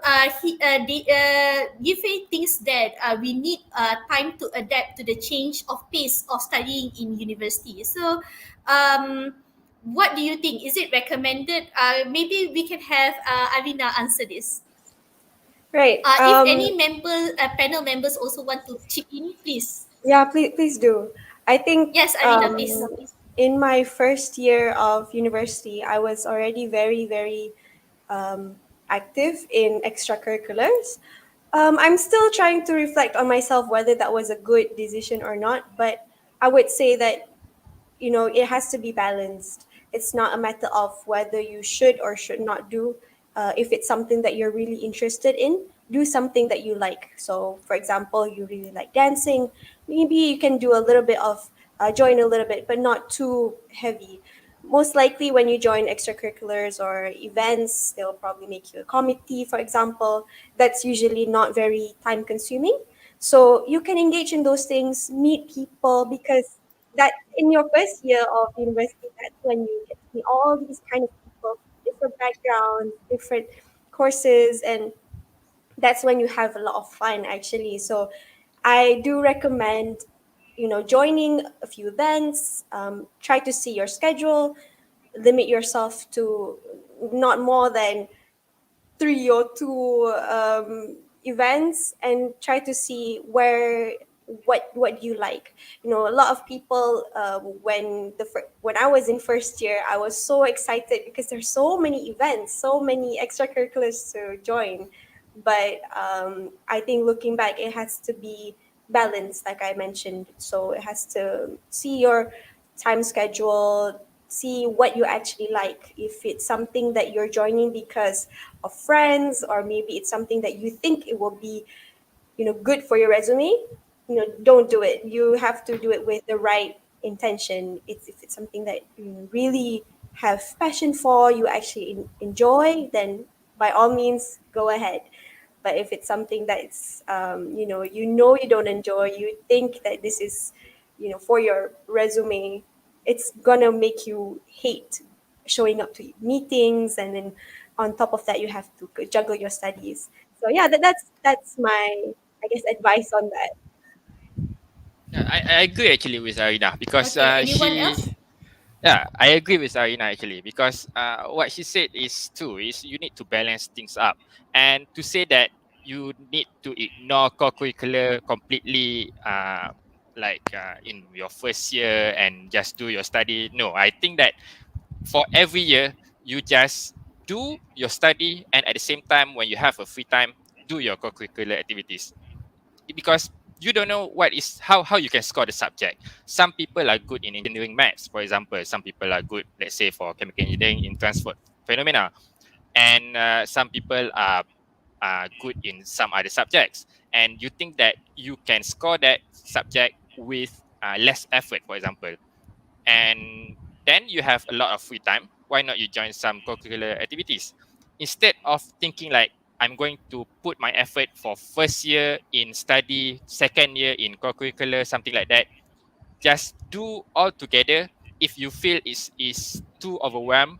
Speaker 1: Yifei thinks that we need time to adapt to the change of pace of studying in university. So what do you think? Is it recommended? Maybe we can have Arinah answer this.
Speaker 2: Right.
Speaker 1: If any panel members also want to chip in, please.
Speaker 2: Yeah, please do. I think
Speaker 1: Yes, Arinah, please.
Speaker 2: in my first year of university, I was already very active in extracurriculars. I'm still trying to reflect on myself whether that was a good decision or not, but I would say that it has to be balanced. It's not a matter of whether you should or should not do. If it's something that you're really interested in, do something that you like. So for example, you really like dancing, maybe you can do a little bit of join a little bit, but not too heavy. Most likely when you join extracurriculars or events, they'll probably make you a committee, for example. That's usually not very time consuming, so you can engage in those things, meet people, because that in your first year of university, that's when you get to meet all these kind of people, different backgrounds, different courses, and that's when you have a lot of fun actually. So I do recommend joining a few events. Try to see your schedule, limit yourself to not more than 3 or 2 events, and try to see what you like. A lot of people, when I was in first year, I was so excited because there's so many events, so many extracurriculars to join. But I think looking back, it has to be balanced, like I mentioned. So it has to see your time schedule, see what you actually like. If it's something that you're joining because of friends, or maybe it's something that you think it will be good for your resume, don't do it. You have to do it with the right intention. If it's something that you really have passion for, you actually enjoy, then by all means go ahead. But if it's something that's you don't enjoy, you think that this is for your resume, it's gonna make you hate showing up to meetings, and then on top of that you have to juggle your studies. So yeah, that's my, I guess, advice on that.
Speaker 3: Yeah, I agree actually with Arinah because
Speaker 1: Okay, anyone else?
Speaker 3: I agree with Arinah actually because what she said is true. Is you need to balance things up, and to say that you need to ignore co-curricular completely, in your first year and just do your study. No, I think that for every year you just do your study, and at the same time when you have a free time, do your co-curricular activities, because you don't know what is how you can score the subject. Some people are good in engineering maths, for example. Some people are good, let's say, for chemical engineering in transport phenomena, and some people are good in some other subjects. And you think that you can score that subject with less effort, for example, and then you have a lot of free time. Why not you join some co-curricular activities instead of thinking like, I'm going to put my effort for first year in study, second year in co-curricular, something like that. Just do all together. If you feel is too overwhelmed,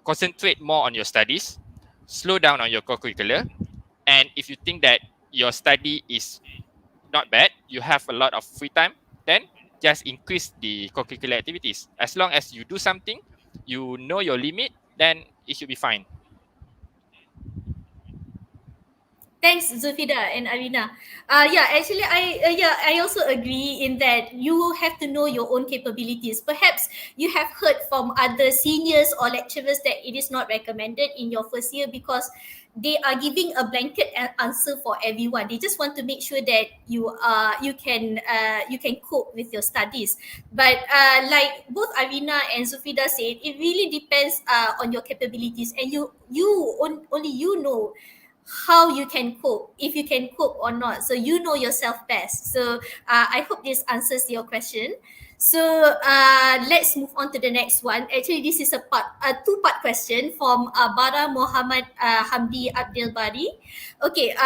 Speaker 3: concentrate more on your studies, slow down on your co-curricular. And if you think that your study is not bad, you have a lot of free time, then just increase the co-curricular activities. As long as you do something, you know your limit, then it should be fine.
Speaker 1: Thanks, Zulfida and Arinah. Yeah, actually, I also agree in that you have to know your own capabilities. Perhaps you have heard from other seniors or lecturers that it is not recommended in your first year because they are giving a blanket answer for everyone. They just want to make sure that you can cope with your studies. But like both Arinah and Zulfida said, it really depends on your capabilities, and only you know how you can cope, if you can cope or not, so you know yourself best. So I hope this answers your question. So let's move on to the next one. Actually, this is a two-part question from Bara Mohamad Hamdi Abdul Bari. Okay.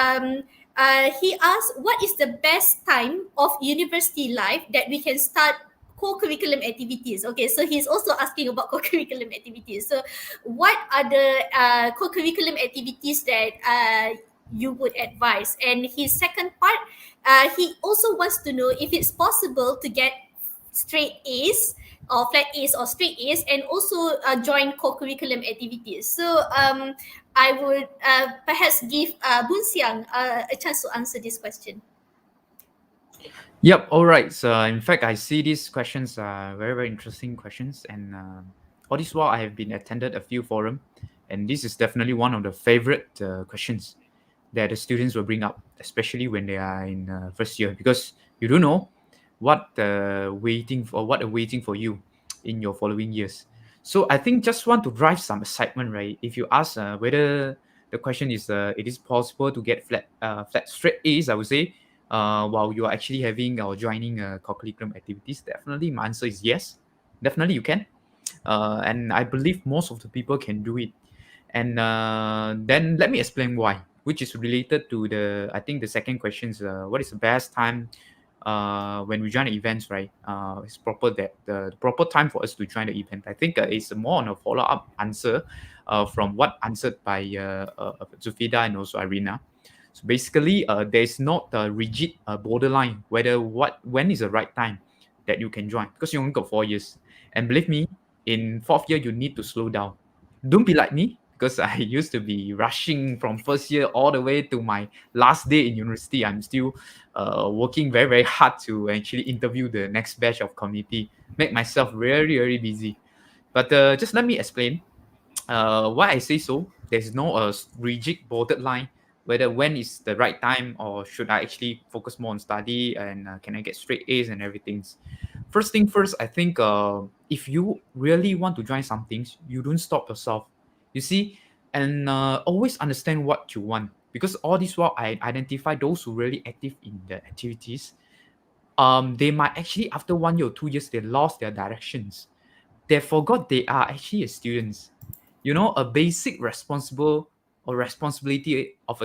Speaker 1: He asked, what is the best time of university life that we can start co-curriculum activities? Okay, so he's also asking about co-curriculum activities. So what are the co-curriculum activities that you would advise? And his second part, he also wants to know if it's possible to get straight A's or flat A's or straight A's, and also join co-curriculum activities. So I would perhaps give Boon Siang a chance to answer this question.
Speaker 4: Yep. All right. So in fact, I see these questions are very, very interesting questions, and all this while I have been attended a few forum, and this is definitely one of the favorite questions that the students will bring up, especially when they are in first year, because you don't know what waiting for you in your following years. So I think just want to drive some excitement, right? If you ask whether the question is it is possible to get flat straight A's, I would say, while you are actually having or joining co-curriculum activities, definitely my answer is yes. Definitely you can, and I believe most of the people can do it. And then let me explain why, which is related to I think the second question is what is the best time when we join the events, right? It's proper that the proper time for us to join the event. I think it's more on a follow-up answer from what answered by Zulfida and also Arinah. So basically, there is not a rigid borderline when is the right time that you can join, because you only got 4 years. And believe me, in fourth year you need to slow down. Don't be like me, because I used to be rushing from first year all the way to my last day in university. I'm still working very, very hard to actually interview the next batch of community, make myself very, very busy. But just let me explain why I say so. There's no rigid bordered line whether when is the right time, or should I actually focus more on study, and can I get straight A's and everything. First thing first, I think if you really want to join some things, you don't stop yourself. You see, and always understand what you want, because all this while I identify those who really active in the activities. They might actually after 1 year or 2 years they lost their directions. They forgot they are actually students. You know, a basic responsibility of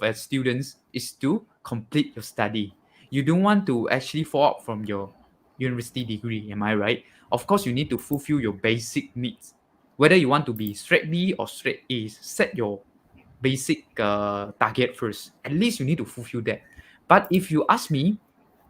Speaker 4: a student is to complete your study. You don't want to actually fall out from your university degree, am I right? Of course, you need to fulfill your basic needs. Whether you want to be straight B or straight A, set your basic target first. At least you need to fulfill that. But if you ask me,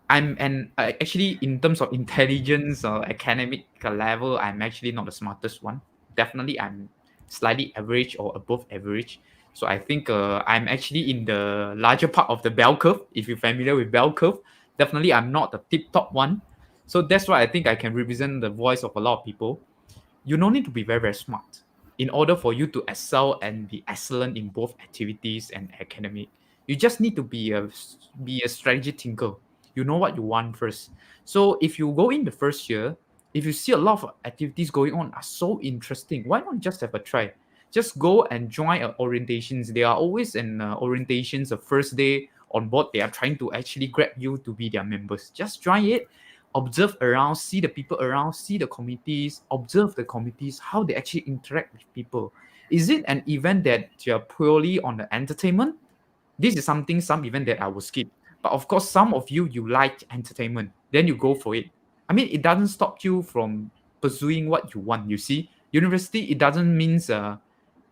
Speaker 4: actually in terms of intelligence or academic level, I'm actually not the smartest one. Definitely, I'm slightly average or above average. So I think I'm actually in the larger part of the bell curve. If you're familiar with bell curve, definitely I'm not the tip top one. So that's why I think I can represent the voice of a lot of people. You don't need to be very, very smart in order for you to excel and be excellent in both activities and academic. You just need to be a strategy thinker. You know what you want first. So if you go in the first year, if you see a lot of activities going on are so interesting, why not just have a try? Just go and join orientations. There are always an orientations the first day on board. They are trying to actually grab you to be their members. Just join it, observe around, see the people around, see the committees, observe the committees, how they actually interact with people. Is it an event that you're purely on the entertainment? This is some event that I will skip. But of course, some of you like entertainment, then you go for it. I mean, it doesn't stop you from pursuing what you want. You see, university, it doesn't mean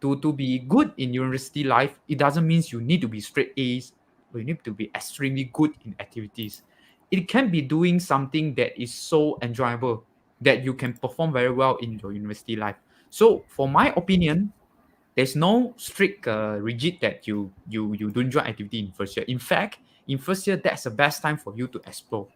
Speaker 4: to be good in university life. It doesn't mean you need to be straight A's, or you need to be extremely good in activities. It can be doing something that is so enjoyable that you can perform very well in your university life. So, for my opinion, There's no strict rigid that you don't join activity in first year. In fact, in first year, that's the best time for you to explore.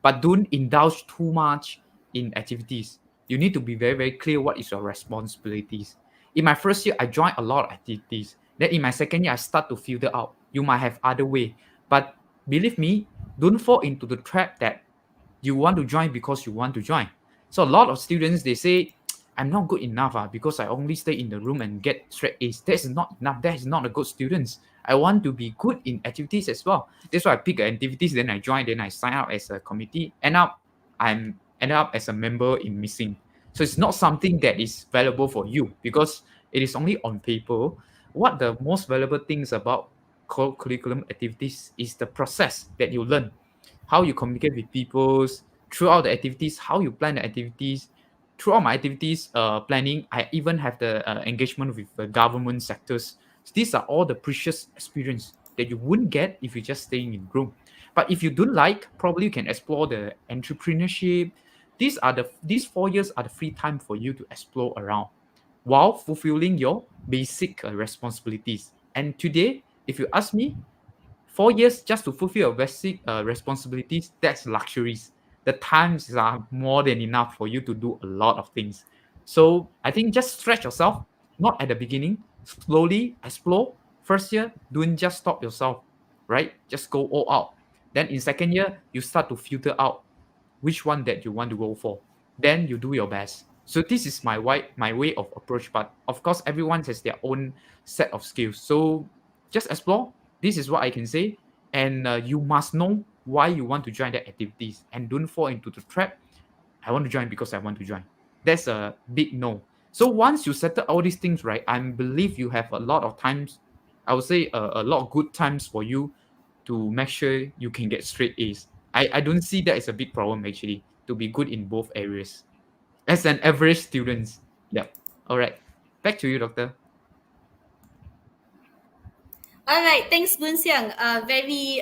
Speaker 4: But don't indulge too much in activities. You need to be very, very clear what is your responsibilities. In my first year, I joined a lot of activities. Then in my second year, I start to filter out. You might have other way. But believe me, don't fall into the trap that you want to join because you want to join. So a lot of students, they say, I'm not good enough because I only stay in the room and get straight A's. That's not enough. That is not a good student. I want to be good in activities as well. That's why I pick activities, then I join, then I sign up as a committee. End up as a member in missing. So it's not something that is valuable for you because it is only on paper. What the most valuable things about curriculum activities is the process that you learn, how you communicate with people throughout the activities, how you plan the activities. Throughout my activities planning, I even have the engagement with the government sectors. These are all the precious experience that you wouldn't get if you're just staying in room. But if you don't like, probably you can explore the entrepreneurship. These 4 years are the free time for you to explore around while fulfilling your basic responsibilities. And today, if you ask me, 4 years just to fulfill your basic responsibilities, that's luxuries. The times are more than enough for you to do a lot of things. So I think just stretch yourself, not at the beginning, slowly explore. First year, don't just stop yourself, right? Just go all out. Then in second year, you start to filter out which one that you want to go for. Then you do your best. So this is my way of approach. But of course, everyone has their own set of skills. So just explore. This is what I can say. And you must know why you want to join the activities and don't fall into the trap. I want to join because I want to join. That's a big no. So once you settle all these things right, I believe you have a lot of times. I would say a lot of good times for you to make sure you can get straight A's. I don't see that as a big problem actually to be good in both areas as an average student. Yep. All right. Back to you, doctor.
Speaker 1: All right, thanks, Boon Siang. Very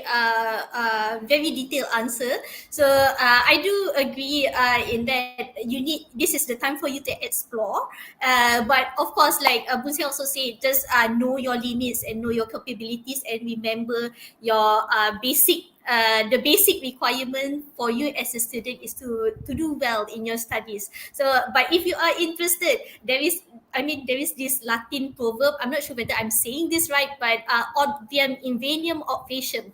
Speaker 1: detailed answer. So I do agree in that you need, this is the time for you to explore. But of course, like Boon Siang also said, just know your limits and know your capabilities, and remember your the basic requirement for you as a student is to do well in your studies. So, but if you are interested, there is this Latin proverb. I'm not sure whether I'm saying this right, but od viam inveniam ob faciam,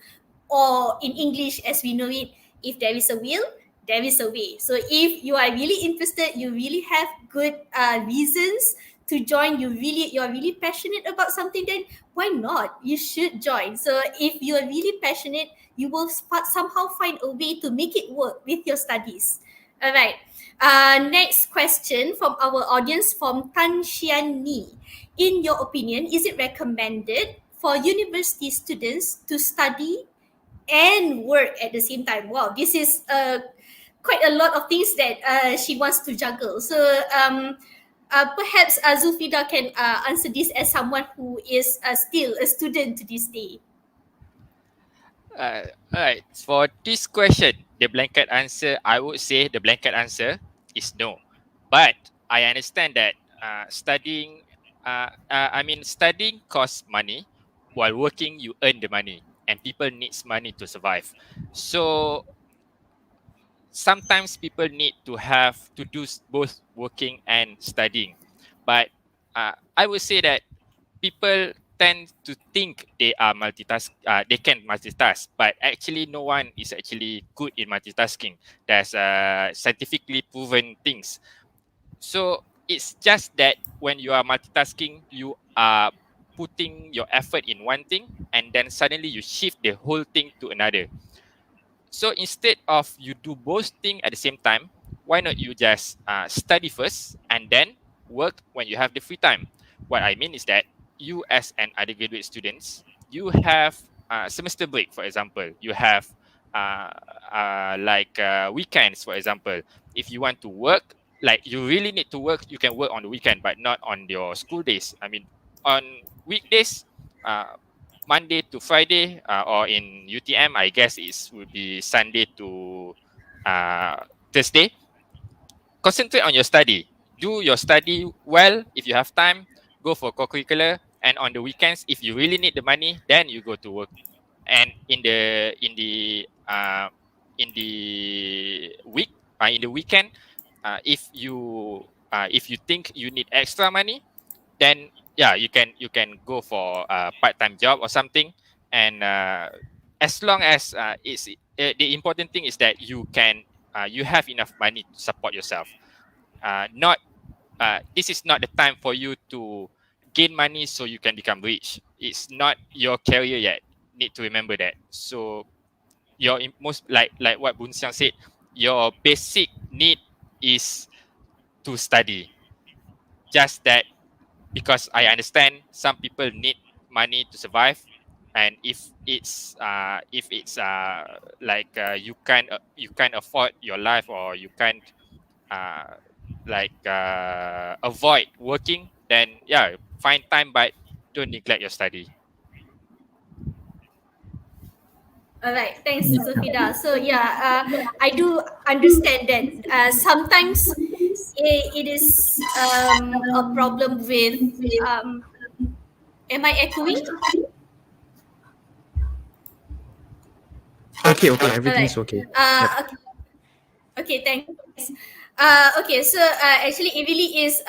Speaker 1: or in English as we know it, if there is a will, there is a way. So if you are really interested, you really have good reasons to join, you're really passionate about something, then why not? You should join. So if you are really passionate, you will somehow find a way to make it work with your studies. All right. Next question from our audience from Tan Xian Ni. In your opinion, is it recommended for university students to study and work at the same time? Wow, this is quite a lot of things that she wants to juggle. So perhaps Zulfida can answer this as someone who is still a student to this day.
Speaker 3: Alright, for this question, the blanket answer, I would say the blanket answer is no. But I understand that studying costs money, while working you earn the money, and people needs money to survive. So sometimes people need to have to do both working and studying. But I would say that people tend to think they are they can multitask, but actually no one is actually good in multitasking. There's scientifically proven things. So it's just that when you are multitasking, you are putting your effort in one thing, and then suddenly you shift the whole thing to another. So instead of you do both things at the same time, why not you just study first and then work when you have the free time? What I mean is that you as an undergraduate students, you have semester break, for example. You have weekends, for example. If you want to work, like you really need to work, you can work on the weekend, but not on your school days. I mean, on weekdays, Monday to Friday, or in UTM, I guess it would be Sunday to Thursday. Concentrate on your study. Do your study well. If you have time, go for co-curricular, and on the weekends, if you really need the money, then you go to work. And in the week, in the weekend, if you think you need extra money, then yeah, you can go for a part-time job or something. And as long as the important thing is that you have enough money to support yourself. Not This is not the time for you to gain money so you can become rich. It's not your career yet. Need to remember that. So your most, like what Boon Siang said, your basic need is to study. Just that, because I understand some people need money to survive, and if it's you can't afford your life, or you can't uh, avoid working, then yeah, find time, but don't neglect your study.
Speaker 1: All right, thanks, Zulfida. So yeah, I do understand that sometimes it is a problem with. Am I echoing?
Speaker 4: Okay,
Speaker 1: All
Speaker 4: everything's
Speaker 1: right.
Speaker 4: okay. Yep.
Speaker 1: Okay, thanks. Okay, so actually, it really is.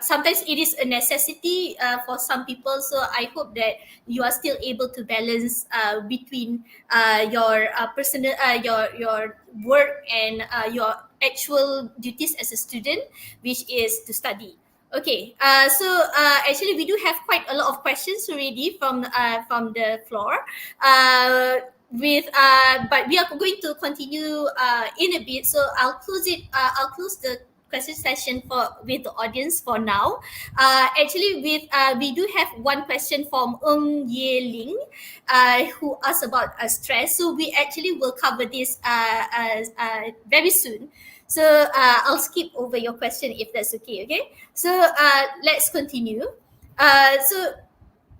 Speaker 1: Sometimes it is a necessity for some people. So I hope that you are still able to balance between your personal, your work and your actual duties as a student, which is to study. Okay, so actually, we do have quite a lot of questions already from the floor. But we are going to continue in a bit, so I'll close the question session with the audience for now. Actually, we do have one question from Ye Ling, who asked about stress, so we actually will cover this very soon. So I'll skip over your question if that's okay. So let's continue. So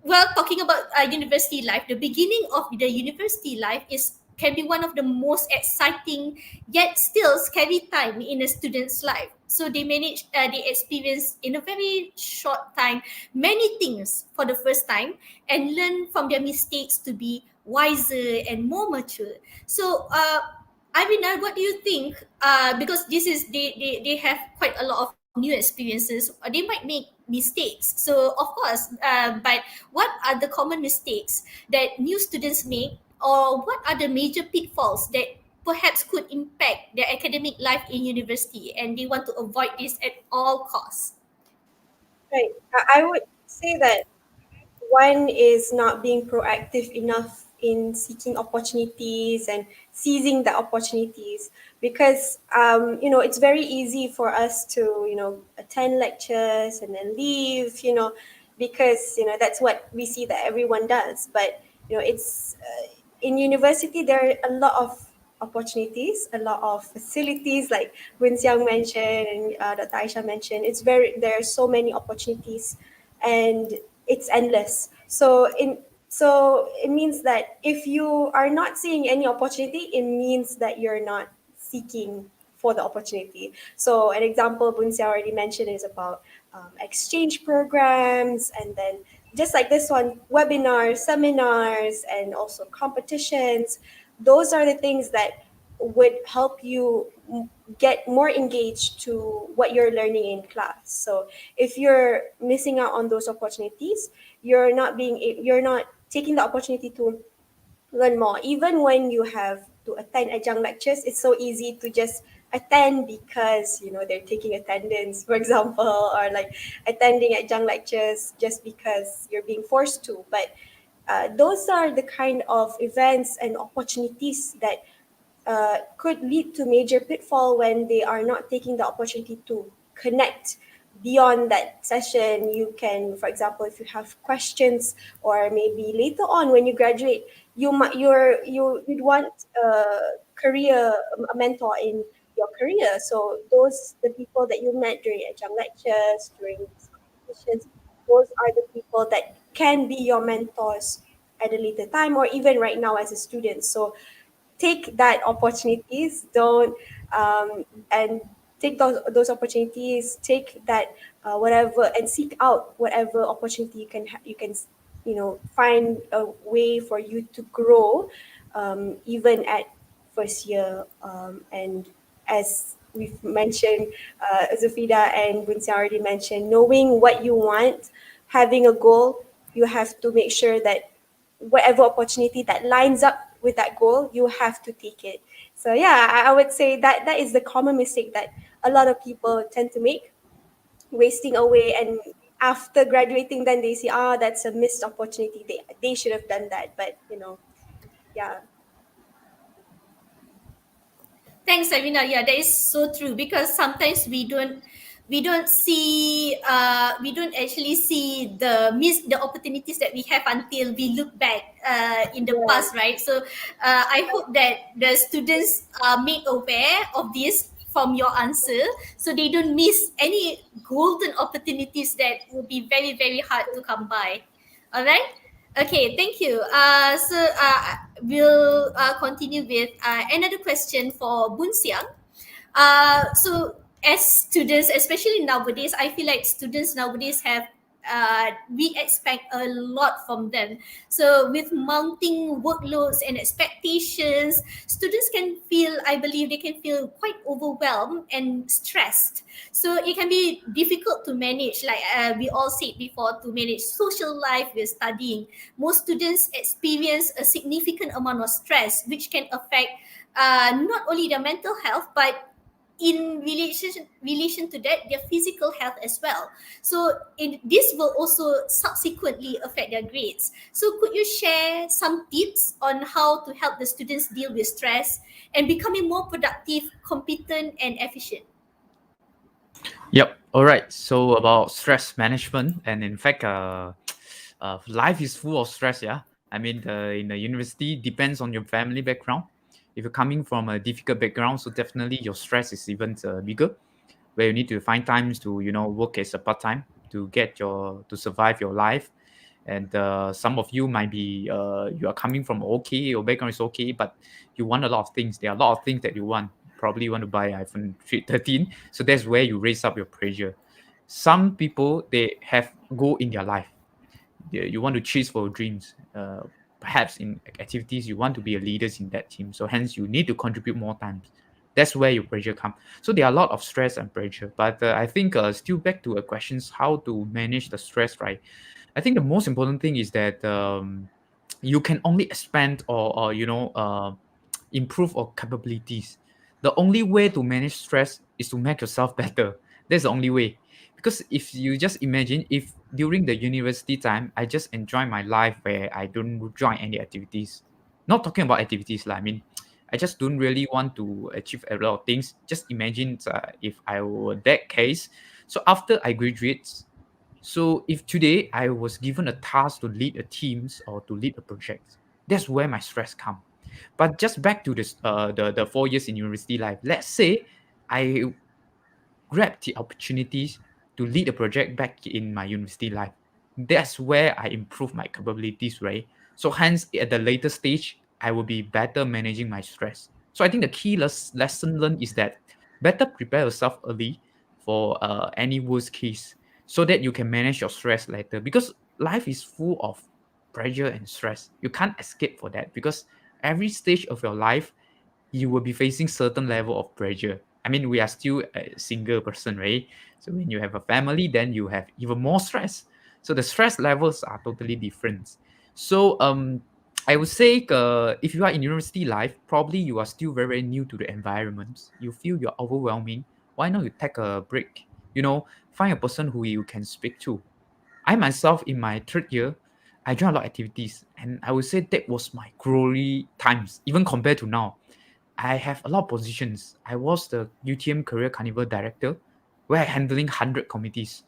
Speaker 1: well, talking about university life, the beginning of the university life can be one of the most exciting yet still scary time in a student's life. So they experience in a very short time many things for the first time and learn from their mistakes to be wiser and more mature. So, Arinah, what do you think? Because this is they have quite a lot of new experiences. They might make mistakes. So, of course, but what are the common mistakes that new students make, or what are the major pitfalls that perhaps could impact their academic life in university, and they want to avoid this at all costs?
Speaker 2: Right. I would say that one is not being proactive enough in seeking opportunities and seizing the opportunities, because it's very easy for us to attend lectures and then leave, because that's what we see that everyone does. But it's in university there are a lot of opportunities, a lot of facilities, like Boon Siang mentioned and Dr. Aishah mentioned. There are so many opportunities, and it's endless. So it means that if you are not seeing any opportunity, it means that you're not seeking for the opportunity. So an example Bunsia already mentioned is about exchange programs, and then just like this one, webinars, seminars, and also competitions. Those are the things that would help you get more engaged to what you're learning in class. So if you're missing out on those opportunities, you're not taking the opportunity to learn more. Even when you have to attend adjunct lectures, it's so easy to just attend because they're taking attendance, for example, or like attending adjunct lectures just because you're being forced to. But those are the kind of events and opportunities that could lead to major pitfall when they are not taking the opportunity to connect beyond that session. You can, for example, if you have questions, or maybe later on when you graduate, you'd want a career, a mentor in your career. So the people that you met during adjunct lectures, during these competitions, those are the people that can be your mentors at a later time, or even right now as a student. So take that opportunities, don't and take those opportunities, take that whatever, and seek out whatever opportunity you can find a way for you to grow, even at first year. And as we've mentioned, Zulfida and Boon already mentioned, knowing what you want, having a goal, you have to make sure that whatever opportunity that lines up with that goal, you have to take it. So yeah, I would say that that is the common mistake that a lot of people tend to make, wasting away, and after graduating then they see, that's a missed opportunity, they should have done that. But yeah.
Speaker 1: Thanks, Arinah. Yeah, that is so true, because sometimes we don't actually see the opportunities that we have until we look back in the
Speaker 2: Yeah.
Speaker 1: past, right? So I hope that the students are made aware of this from your answer, so they don't miss any golden opportunities that will be very, very hard to come by. All right. Okay, thank you. We'll continue with another question for Boon Siang. So as students, especially nowadays, I feel like students nowadays have we expect a lot from them. So with mounting workloads and expectations, students can feel, I believe, they can feel quite overwhelmed and stressed. So it can be difficult to manage, like we all said before, to manage social life with studying. Most students experience a significant amount of stress, which can affect not only their mental health, but in relation to that, their physical health as well. So this will also subsequently affect their grades. So could you share some tips on how to help the students deal with stress and becoming more productive, competent, and efficient?
Speaker 4: Yep. All right. So about stress management, and in fact, life is full of stress. Yeah. I mean, in the university depends on your family background. If you're coming from a difficult background, so definitely your stress is even bigger, where you need to find times to work as a part time to to survive your life. And some of you might be you are coming from okay, your background is okay, but you want a lot of things. There are a lot of things that you want. Probably want to buy iPhone 13. So that's where you raise up your pressure. Some people, they have goal in their life. You want to chase for dreams. Perhaps in activities you want to be a leader in that team. So hence you need to contribute more times. That's where your pressure comes. So there are a lot of stress and pressure. But I think still back to a questions how to manage the stress, right? I think the most important thing is that you can only expand or improve our capabilities. The only way to manage stress is to make yourself better. That's the only way. Because if you just imagine, if during the university time I just enjoy my life where I don't join any activities, not talking about activities lah. I mean, I just don't really want to achieve a lot of things. Just imagine if I were that case. So after I graduate, so if today I was given a task to lead a teams or to lead a project, that's where my stress come. But just back to this, the 4 years in university life. Let's say I grab the opportunities to lead a project back in my university life. That's where I improve my capabilities, right? So hence, at the later stage, I will be better managing my stress. So I think the key lesson learned is that better prepare yourself early for any worst case, so that you can manage your stress later. Because life is full of pressure and stress. You can't escape for that, because every stage of your life you will be facing certain level of pressure. I mean, we are still a single person, right? So when you have a family, then you have even more stress. So the stress levels are totally different. So I would say if you are in university life, probably you are still very, very new to the environment. You feel you're overwhelming. Why not you take a break? Find a person who you can speak to. I myself, in my third year, I joined a lot of activities, and I would say that was my glory times, even compared to now. I have a lot of positions. I was the UTM Career Carnival Director, where I handling 100 committees.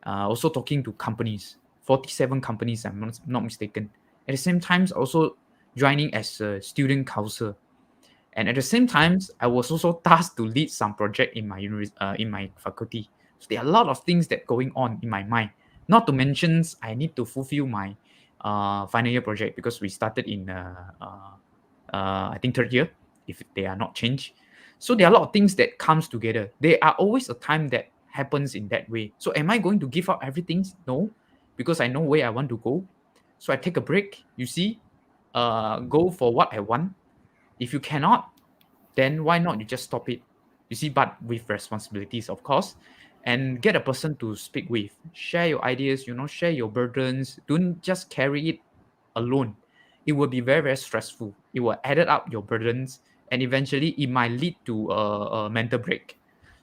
Speaker 4: Also talking to companies, 47 companies, I'm not mistaken. At the same time, also joining as a student council. And at the same time, I was also tasked to lead some project in my in my faculty. So there are a lot of things that going on in my mind. Not to mention, I need to fulfill my final year project, because we started in I think third year, if they are not changed. So there are a lot of things that comes together. There are always a time that happens in that way. So am I going to give up everything? No, because I know where I want to go. So I take a break, you see, go for what I want. If you cannot, then why not you just stop it? You see, but with responsibilities, of course, and get a person to speak with. Share your ideas, share your burdens. Don't just carry it alone. It will be very, very stressful. It will add up your burdens, and eventually it might lead to a mental break.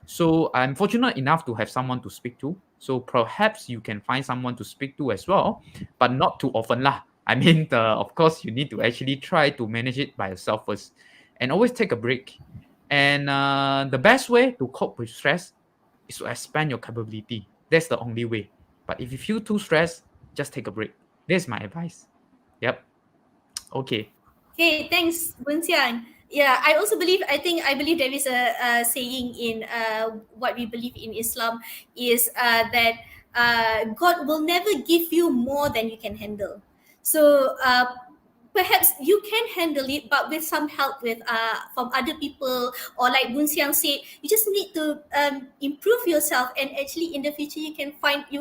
Speaker 4: So I'm fortunate enough to have someone to speak to. So perhaps you can find someone to speak to as well, but not too often lah. I mean, of course, you need to actually try to manage it by yourself first, and always take a break. And the best way to cope with stress is to expand your capability. That's the only way. But if you feel too stressed, just take a break. That's my advice. Yep. Okay.
Speaker 1: Okay, thanks, Boon Siang. Yeah, I believe there is a saying in what we believe in Islam is that God will never give you more than you can handle. So perhaps you can handle it, but with some help with from other people, or like Boon Siang said, you just need to improve yourself, and actually in the future you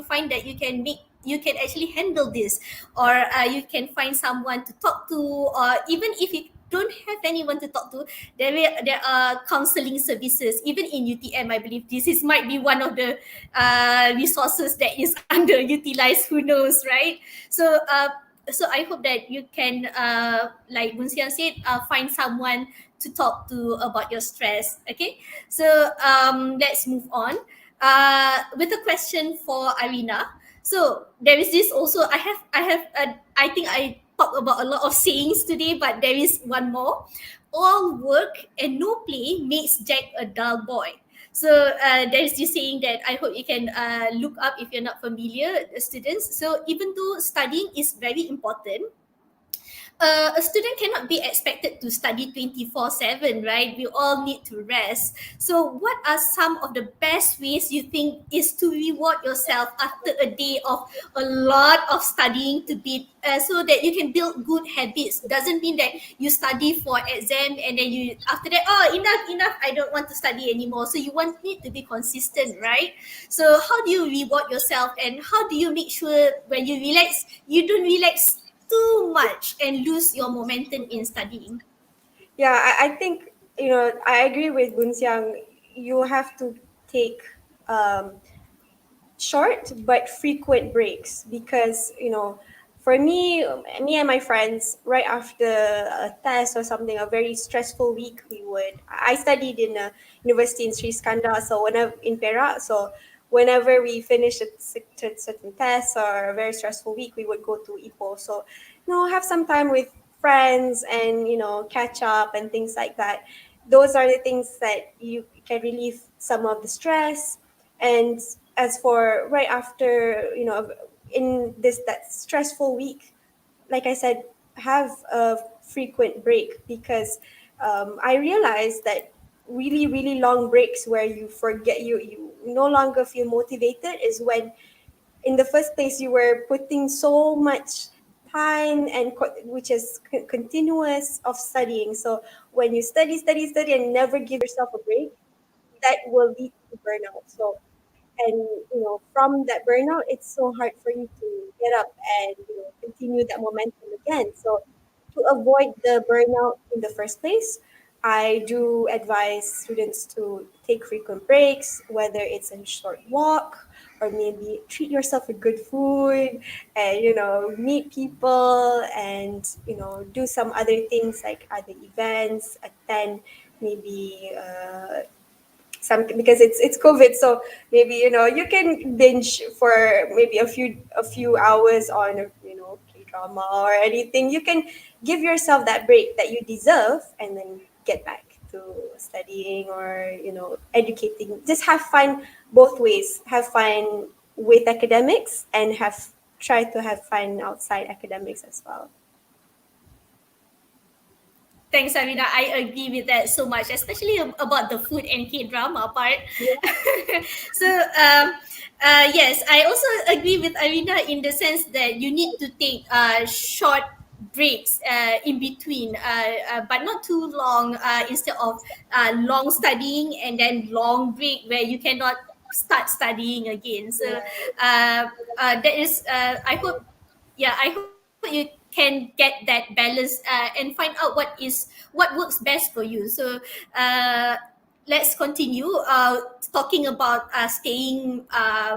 Speaker 1: find that you can actually handle this, or you can find someone to talk to, or even if you don't have anyone to talk to, there are counseling services even in UTM. I believe this is might be one of the resources that is underutilized, who knows, right? So I hope that you can, like Boon Siang said, find someone to talk to about your stress. Okay, so let's move on with a question for Arinah. So there is this also. I think I talked about a lot of sayings today, but there is one more. All work and no play makes Jack a dull boy. So there is this saying that I hope you can look up if you're not familiar, students. So even though studying is very important, a student cannot be expected to study 24/7, right? We all need to rest. So what are some of the best ways you think is to reward yourself after a day of a lot of studying, to be so that you can build good habits? Doesn't mean that you study for exam and then you after that, oh, enough, I don't want to study anymore. So you want it to be consistent, right? So how do you reward yourself, and how do you make sure when you relax, you don't relax too much and lose your momentum in studying?
Speaker 2: Yeah, I think, I agree with Boon Siang. You have to take short but frequent breaks, because, for me and my friends, right after a test or something, a very stressful week, I studied in a university in Sri Skandar, so whenever in Perak, so whenever we finished a certain test or a very stressful week, we would go to Ipoh. So, have some time with friends and, catch up and things like that. Those are the things that you can relieve some of the stress. And as for right after, in that stressful week, like I said, have a frequent break, because I realized that really, really long breaks where you forget, you no longer feel motivated, is when in the first place you were putting so much time and which is continuous of studying. So when you study and never give yourself a break, that will lead to burnout. So, and from that burnout, it's so hard for you to get up and continue that momentum again. So to avoid the burnout in the first place, I do advise students to take frequent breaks, whether it's a short walk or maybe treat yourself with good food, and meet people, and do some other things like other events, attend maybe some, because it's COVID, so maybe you can binge for maybe a few hours on K-drama or anything. You can give yourself that break that you deserve, and then get back to studying or educating. Just have fun both ways. Have fun with academics, and try to have fun outside academics as well.
Speaker 1: Thanks, Arinah. I agree with that so much, especially about the food and K-drama part.
Speaker 2: Yeah.
Speaker 1: So, yes, I also agree with Arinah in the sense that you need to take short breaks in between, but not too long, instead of long studying and then long break where you cannot start studying again. So that is, I hope, yeah, I hope you can get that balance and find out what works best for you. So uh, let's continue talking about staying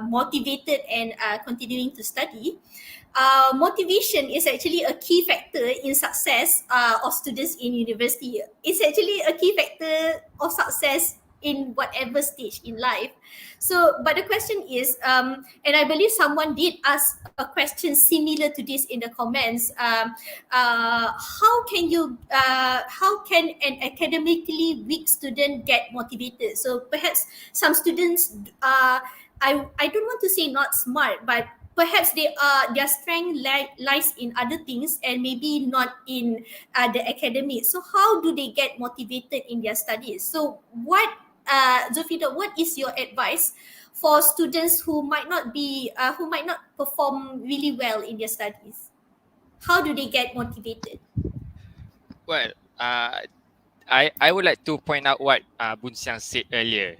Speaker 1: motivated and continuing to study. Motivation is actually a key factor in success of students in university. It's actually a key factor of success in whatever stage in life. So, but the question is, and I believe someone did ask a question similar to this in the comments. How can an academically weak student get motivated? So perhaps some students, I don't want to say not smart, but perhaps their strength lies in other things and maybe not in the academic. So how do they get motivated in their studies? So what, Zulfida, what is your advice for students who might not perform really well in their studies? How do they get motivated?
Speaker 3: Well, I would like to point out what Boon Siang said earlier.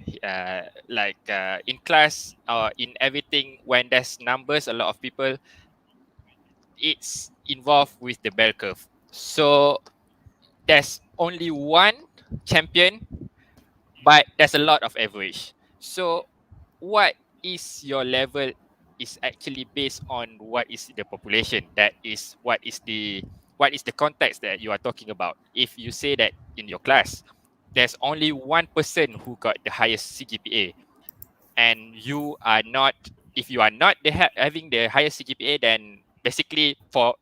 Speaker 3: In class or in everything, when there's numbers, a lot of people, it's involved with the bell curve. So there's only one champion, but there's a lot of average. So what is your level is actually based on what is the population. That is what is the context that you are talking about. If you say that in your class there's only one person who got the highest CGPA, and you are not, if you are not having the highest CGPA, then basically for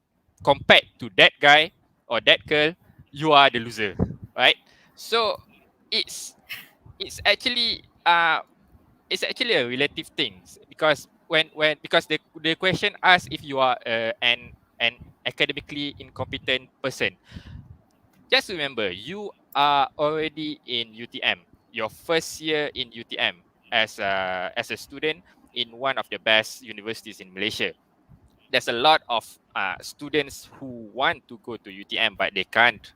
Speaker 3: compared to that guy or that girl, you are the loser, right? So it's it's actually it's actually a relative thing, because because the question asks if you are an academically incompetent person. Just remember, you are already in UTM, your first year in UTM as a student in one of the best universities in Malaysia. There's a lot of students who want to go to UTM but they can't.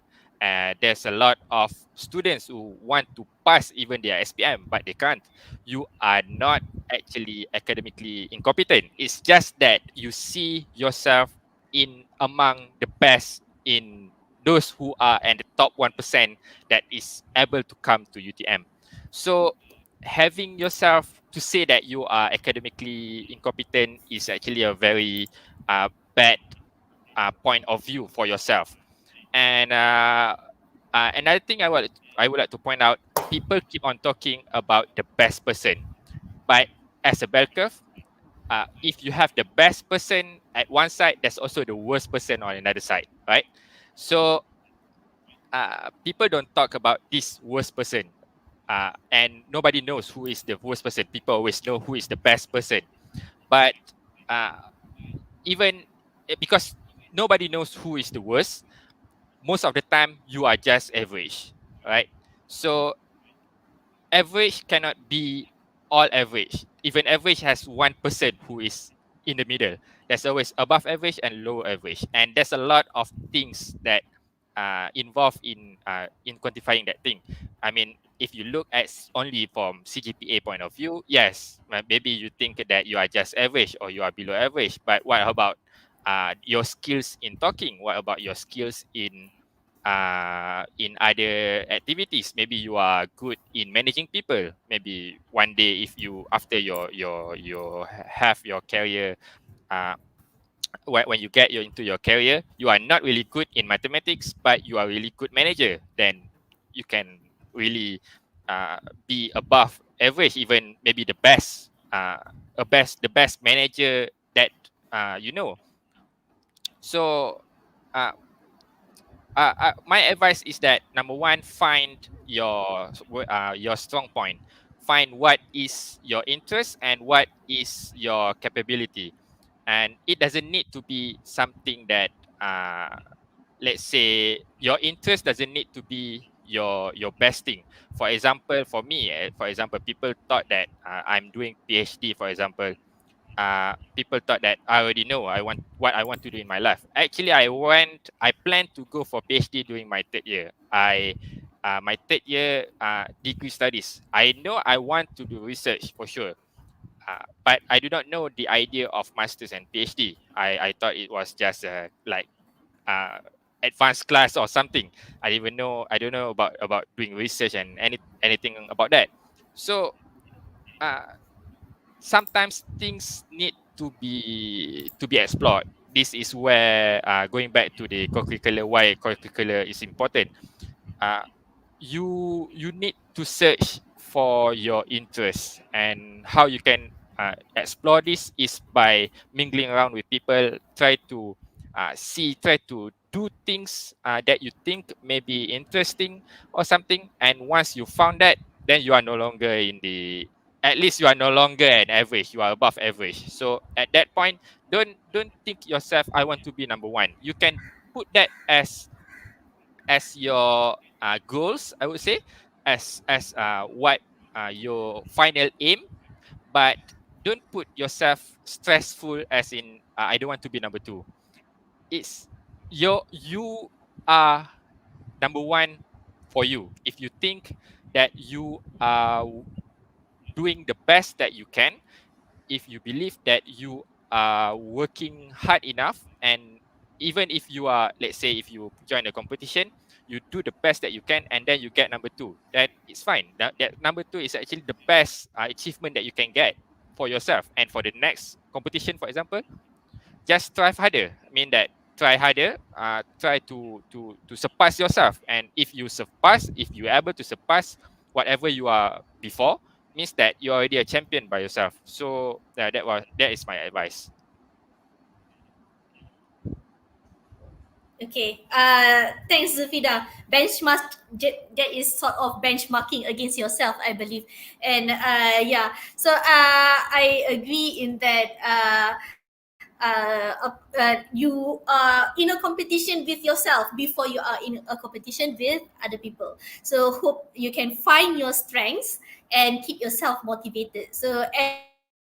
Speaker 3: There's a lot of students who want to pass even their SPM but they can't. You are not actually academically incompetent. It's just that you see yourself in among the best, in those who are in the top 1% that is able to come to UTM. So having yourself to say that you are academically incompetent is actually a very bad point of view for yourself. And another thing I would like to point out: people keep on talking about the best person, but as a bell curve, if you have the best person at one side, there's also the worst person on another side, right? So people don't talk about this worst person, and nobody knows who is the worst person. People always know who is the best person, but even because nobody knows who is the worst, most of the time you are just average, right? So average cannot be all average. Even average has one person who is in the middle. There's always above average and low average, and there's a lot of things that involved in quantifying that thing. I mean, if you look at only from CGPA point of view, yes, maybe you think that you are just average or you are below average. But what about your skills in talking? What about your skills in other activities? Maybe you are good in managing people. Maybe one day, if you after your have your career, uh, when you get into your career, you are not really good in mathematics, but you are really good manager. Then you can really be above average, even maybe the best, the best manager that you know. So. Uh, my advice is that number one, find your strong point. Find what is your interest and what is your capability, and it doesn't need to be something that let's say your interest doesn't need to be your best thing. For example, for me, for example, people thought that I'm doing PhD, for example. people thought that I already know what I want to do in my life. Actually, I planned to go for PhD during my third year. My third year degree studies. I know I want to do research for sure, but I do not know the idea of masters and PhD. I thought it was just like uh, advanced class or something. I don't know about doing research and anything about that. So uh, sometimes things need to be explored. This is where going back to the co-curricular, why co-curricular is important. Uh, you need to search for your interests, and how you can explore this is by mingling around with people. Try to do things that you think may be interesting or something, and once you found that, then you are no longer in the at least you are no longer an average, you are above average. So at that point, don't think yourself I want to be number one. You can put that as your goals, I would say, as what your final aim, but don't put yourself stressful as in I don't want to be number two. It's you are number one for you. If you think that you are doing the best that you can, if you believe that you are working hard enough, and even if you are, let's say, if you join a competition, you do the best that you can, and then you get number two, then it's fine. That number two is actually the best achievement that you can get for yourself. And for the next competition, for example, just strive harder. I mean that try harder, try to surpass yourself. And if you're able to surpass whatever you are before, means that you're already a champion by yourself. So that is my advice.
Speaker 1: Okay. Thanks, Zulfida. That is sort of benchmarking against yourself, I believe. And yeah, so I agree in that you are in a competition with yourself before you are in a competition with other people. So hope you can find your strengths and keep yourself motivated. So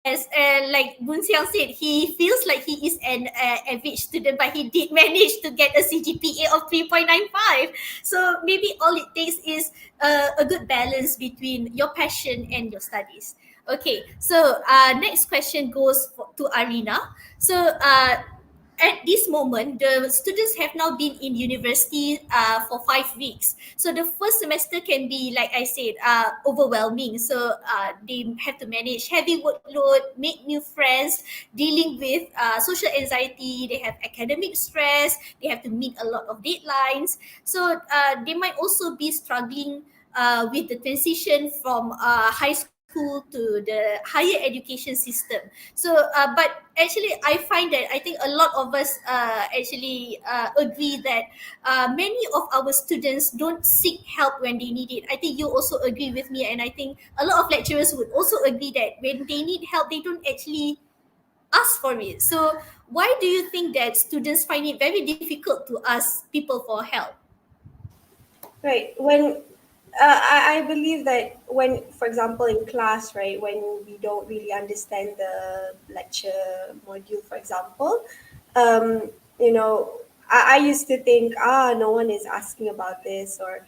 Speaker 1: as like Boon Siang said, he feels like he is an average student, but he did manage to get a CGPA of 3.95. So maybe all it takes is a good balance between your passion and your studies. Okay, so next question goes to Arinah. So at this moment, the students have now been in university for 5 weeks. So the first semester can be, like I said, overwhelming. So they have to manage heavy workload, make new friends, dealing with social anxiety. They have academic stress. They have to meet a lot of deadlines. So they might also be struggling with the transition from high school to the higher education system. So, but actually, I find that I think a lot of us actually agree that many of our students don't seek help when they need it. I think you also agree with me, and I think a lot of lecturers would also agree that when they need help, they don't actually ask for it. So, why do you think that students find it very difficult to ask people for help?
Speaker 2: Right. I believe that when, for example, in class, right, when we don't really understand the lecture module, for example, um, you know, I used to think, no one is asking about this, or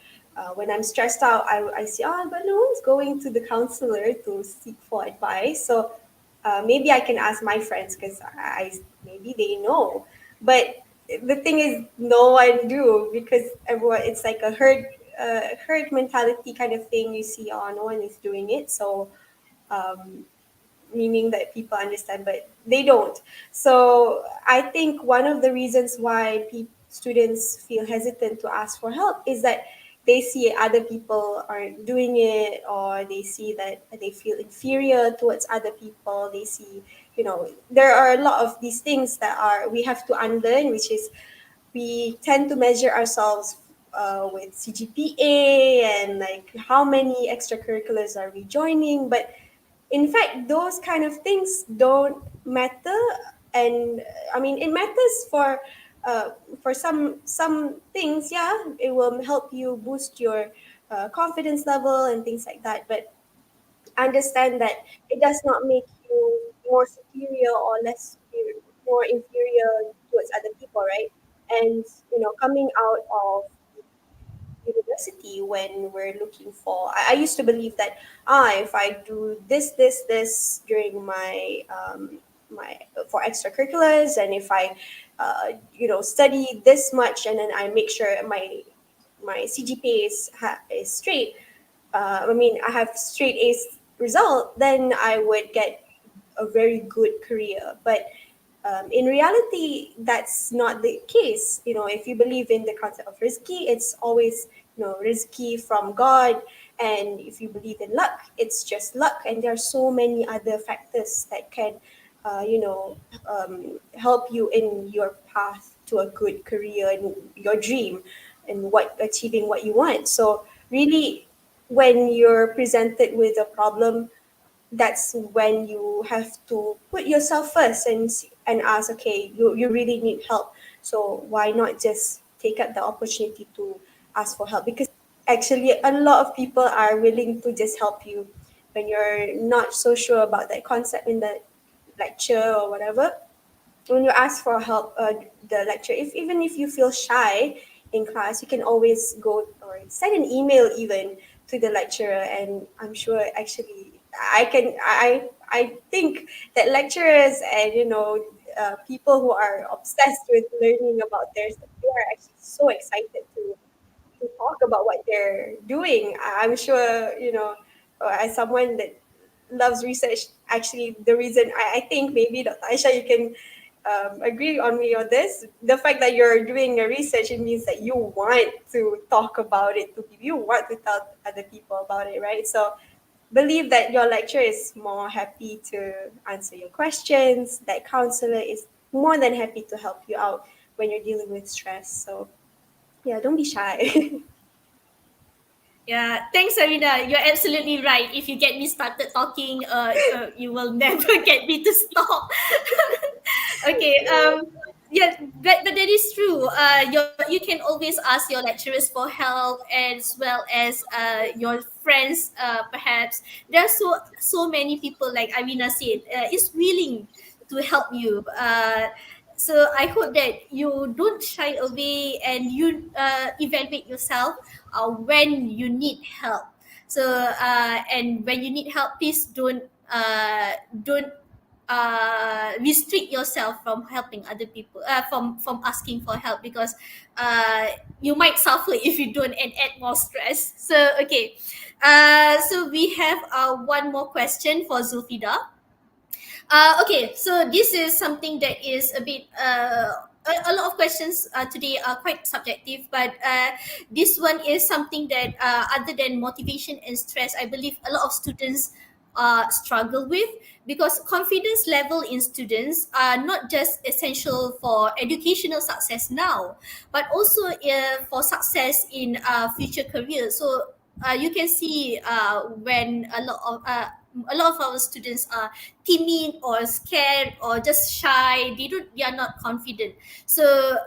Speaker 2: when I'm stressed out, I see, but no one's going to the counselor to seek for advice. So maybe I can ask my friends because maybe they know. But the thing is, no one do because everyone, it's like a herd mentality kind of thing. You see, no one is doing it, so um, meaning that people understand, but they don't. So I think one of the reasons why students feel hesitant to ask for help is that they see other people aren't doing it, or they see that they feel inferior towards other people. They see, there are a lot of these things that are we have to unlearn, which is we tend to measure ourselves with CGPA and like how many extracurriculars are we joining, but in fact those kind of things don't matter. And I mean it matters for some things. Yeah, it will help you boost your confidence level and things like that, but understand that it does not make you more superior or less superior, more inferior towards other people, right? And coming out of university, when we're looking for, I used to believe that if I do this during my for extracurriculars, and if I study this much, and then I make sure my CGPA is straight, I have straight A's result, then I would get a very good career. But in reality, that's not the case. If you believe in the concept of rizki, it's always rizki from God. And if you believe in luck, it's just luck. And there are so many other factors that can, help you in your path to a good career and your dream, and achieving what you want. So really, when you're presented with a problem, that's when you have to put yourself first, and ask, okay, you really need help, so why not just take up the opportunity to ask for help? Because actually a lot of people are willing to just help you when you're not so sure about that concept in the lecture or whatever. When you ask for help, the lecturer, even if you feel shy in class, you can always go or send an email even to the lecturer. And I'm sure, actually, I think that lecturers and people who are obsessed with learning about their stuff, they are actually so excited to talk about what they're doing. I'm sure, as someone that loves research, actually, the reason I think, maybe Dr. Aishah, you can agree on me on this. The fact that you're doing a research, it means that you want to talk about it to people. You want to tell other people about it, right? So believe that your lecturer is more happy to answer your questions. That counselor is more than happy to help you out when you're dealing with stress. So yeah, don't be shy.
Speaker 1: Yeah, thanks, Arinah. You're absolutely right. If you get me started talking, you will never get me to stop. Okay. Yeah, but that is true. You can always ask your lecturers for help, as well as your friends. Perhaps there are so many people, like Arinah said, is willing to help you. So I hope that you don't shy away, and you evaluate yourself when you need help. So and when you need help, please don't restrict yourself from helping other people, from asking for help, because you might suffer if you don't, and add more stress. So okay, so we have one more question for Zulfida. Okay, so this is something that is a bit a lot of questions today are quite subjective, but this one is something that, other than motivation and stress, I believe a lot of students struggle with, because confidence level in students are not just essential for educational success now, but also for success in future careers. So you can see when a lot of our students are timid or scared or just shy, they are not confident. So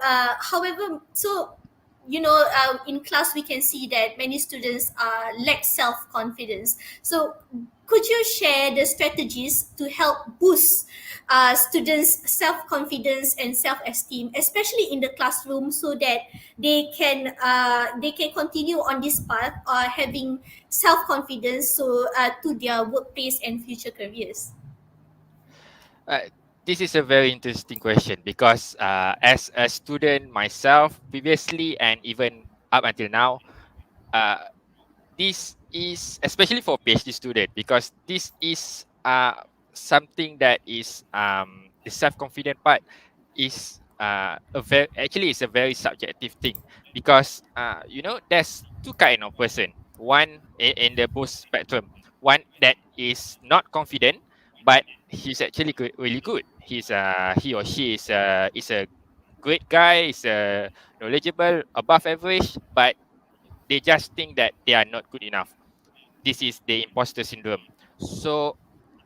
Speaker 1: in class we can see that many students lack self-confidence. So could you share the strategies to help boost students' self-confidence and self-esteem, especially in the classroom, so that they can continue on this path, having self-confidence, so to their workplace and future careers?
Speaker 3: Uh, this is a very interesting question because as a student myself previously and even up until now, uh, this is especially for PhD student because this is something that is the self-confident part is a very actually it's a very subjective thing because there's two kind of person, one in the both spectrum, one that is not confident but he's actually good, really good, he or she is a great guy, is knowledgeable above average, but they just think that they are not good enough. This is the imposter syndrome. So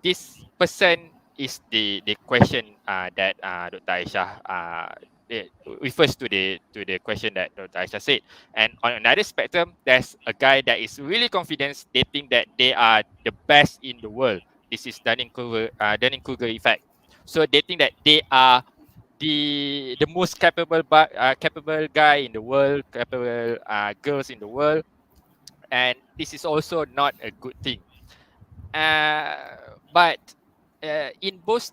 Speaker 3: this person is the question that Dr. Aishah refers to the question that Dr. Aishah said. And on another spectrum, there's a guy that is really confident. They think that they are the best in the world. This is Dunning-Kruger effect. So they think that they are the most capable guy in the world, capable girls in the world, and this is also not a good thing. But in both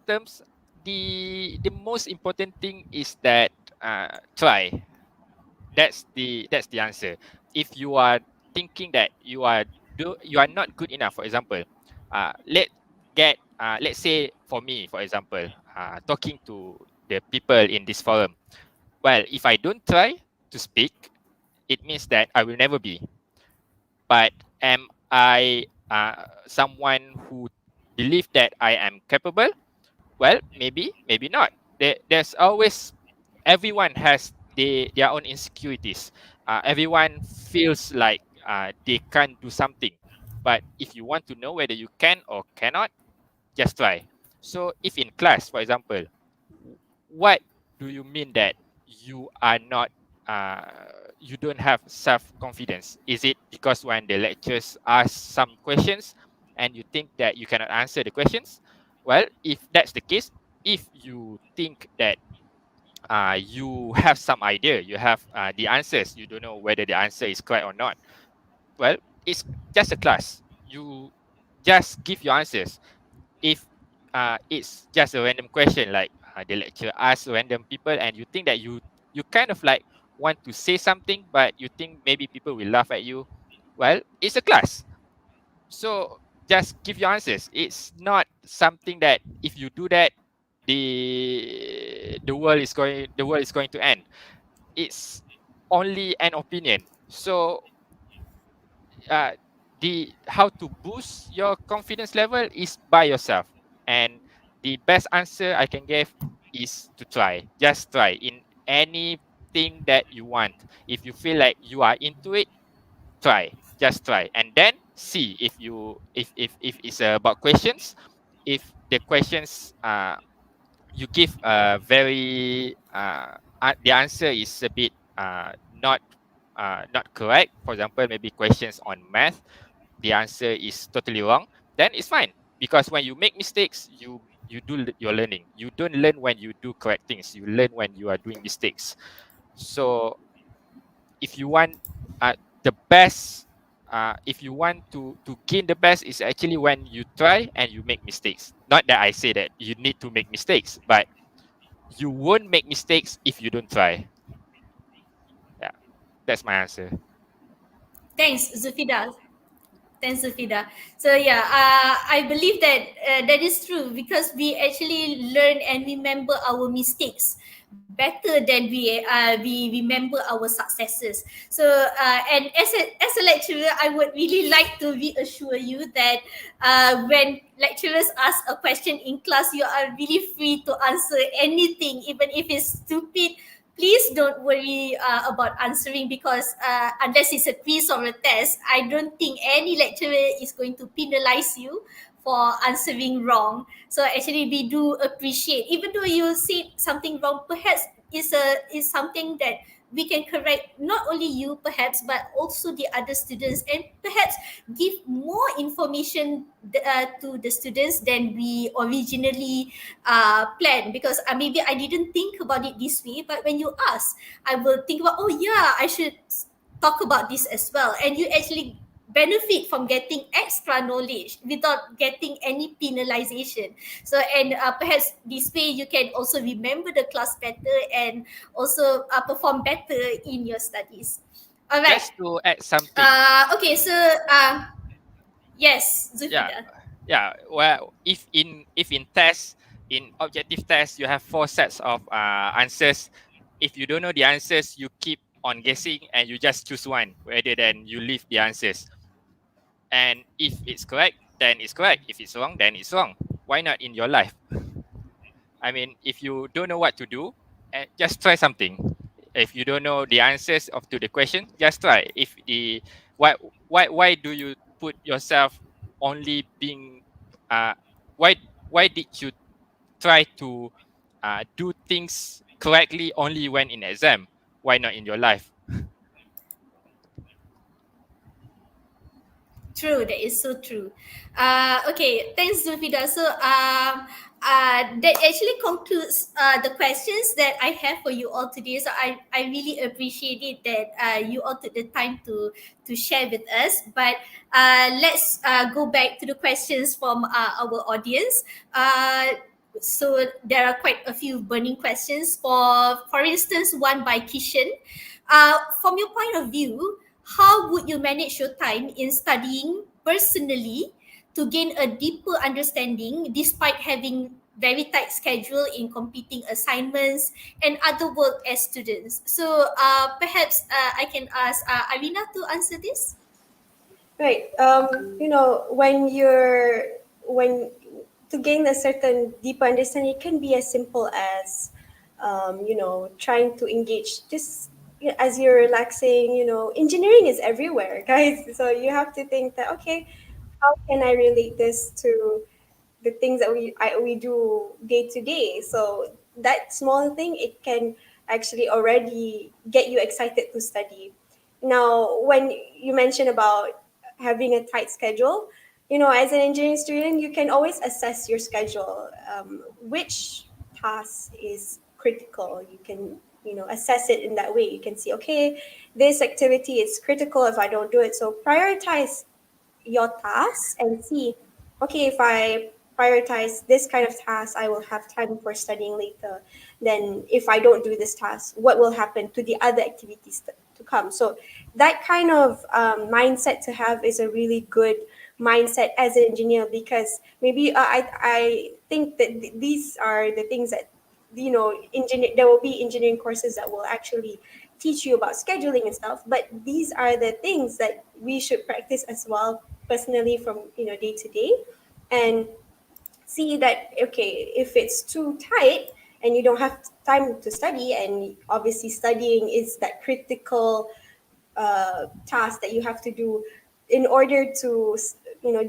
Speaker 3: terms, the most important thing is that try. That's the answer. If you are thinking that you are not good enough, for example, let's say for me, for example, talking to the people in this forum. Well, if I don't try to speak, it means that I will never be. But am I someone who believe that I am capable? Well, maybe, maybe not. There's always, everyone has their own insecurities. Everyone feels like they can't do something. But if you want to know whether you can or cannot, just try. So if in class, for example, what do you mean that you are not you don't have self-confidence? Is it because when the lecturers ask some questions and you think that you cannot answer the questions? Well, if that's the case, if you think that you have some idea, you have the answers, you don't know whether the answer is correct or not, well, it's just a class. You just give your answers. If it's just a random question, like the lecturer asks random people and you think that you kind of like want to say something but you think maybe people will laugh at you, well, it's a class. So just give your answers. It's not something that if you do that, the world is going to end. It's only an opinion. So uh, the how to boost your confidence level is by yourself, and the best answer I can give is to try. Just try in anything that you want. If you feel like you are into it, try. Just try, and then see if you if it's about questions. If the questions you give a very the answer is a bit not correct. For example, maybe questions on math, the answer is totally wrong, then it's fine. Because when you make mistakes, you do your learning. You don't learn when you do correct things. You learn when you are doing mistakes. So if you want the best, if you want to gain the best, is actually when you try and you make mistakes. Not that I say that you need to make mistakes, but you won't make mistakes if you don't try. Yeah, that's my answer.
Speaker 1: Thanks, Zulfida. Thanks, Zulfida. So yeah, I believe that that is true because we actually learn and remember our mistakes better than we remember our successes. So and as a lecturer, I would really like to reassure you that when lecturers ask a question in class, you are really free to answer anything, even if it's stupid. Please don't worry about answering because unless it's a quiz or a test, I don't think any lecturer is going to penalize you for answering wrong. So actually, we do appreciate, even though you said something wrong, perhaps is something that we can correct not only you perhaps but also the other students, and perhaps give more information to the students than we originally planned, because maybe I didn't think about it this way, but when you ask, I will think about, oh yeah, I should talk about this as well, and you actually benefit from getting extra knowledge without getting any penalization. So and perhaps this way you can also remember the class better and also perform better in your studies. All right.
Speaker 3: Just to add something.
Speaker 1: Okay, so yes,
Speaker 3: Yeah,
Speaker 1: Zulfida.
Speaker 3: yeah. Well, if in tests, in objective tests, you have 4 sets of answers. If you don't know the answers, you keep on guessing and you just choose one rather than you leave the answers. And if it's correct, then it's correct. If it's wrong, then it's wrong. Why not in your life? I mean, if you don't know what to do, just try something. If you don't know the answers of to the question, just try. If the why do you put yourself only being uh why why did you try to do things correctly only when in exam? Why not in your life?
Speaker 1: True, that is so true. Okay, thanks, Zulfida. So, that actually concludes the questions that I have for you all today. So, I really appreciate it that you all took the time to share with us. But let's go back to the questions from our audience. So, there are quite a few burning questions. For instance, one by Kishan. From your point of view, how would you manage your time in studying personally to gain a deeper understanding despite having very tight schedule in completing assignments and other work as students? So perhaps I can ask Arinah to answer this.
Speaker 2: Right. When to gain a certain deeper understanding, it can be as simple as, trying to engage just as you're relaxing. Engineering is everywhere, guys. So you have to think that, okay, how can I relate this to the things that we do day to day. So that small thing, it can actually already get you excited to study. Now, when you mention about having a tight schedule, as an engineering student, you can always assess your schedule. Which task is critical? You can, assess it in that way. You can see, okay, this activity is critical if I don't do it. So prioritize your tasks and see, okay, if I prioritize this kind of task, I will have time for studying later. Then if I don't do this task, what will happen to the other activities to come? So that kind of mindset to have is a really good mindset as an engineer, because maybe I think that these are the things that, there will be engineering courses that will actually teach you about scheduling and stuff, but these are the things that we should practice as well personally from, day to day, and see that, okay, if it's too tight and you don't have time to study, and obviously studying is that critical task that you have to do in order to,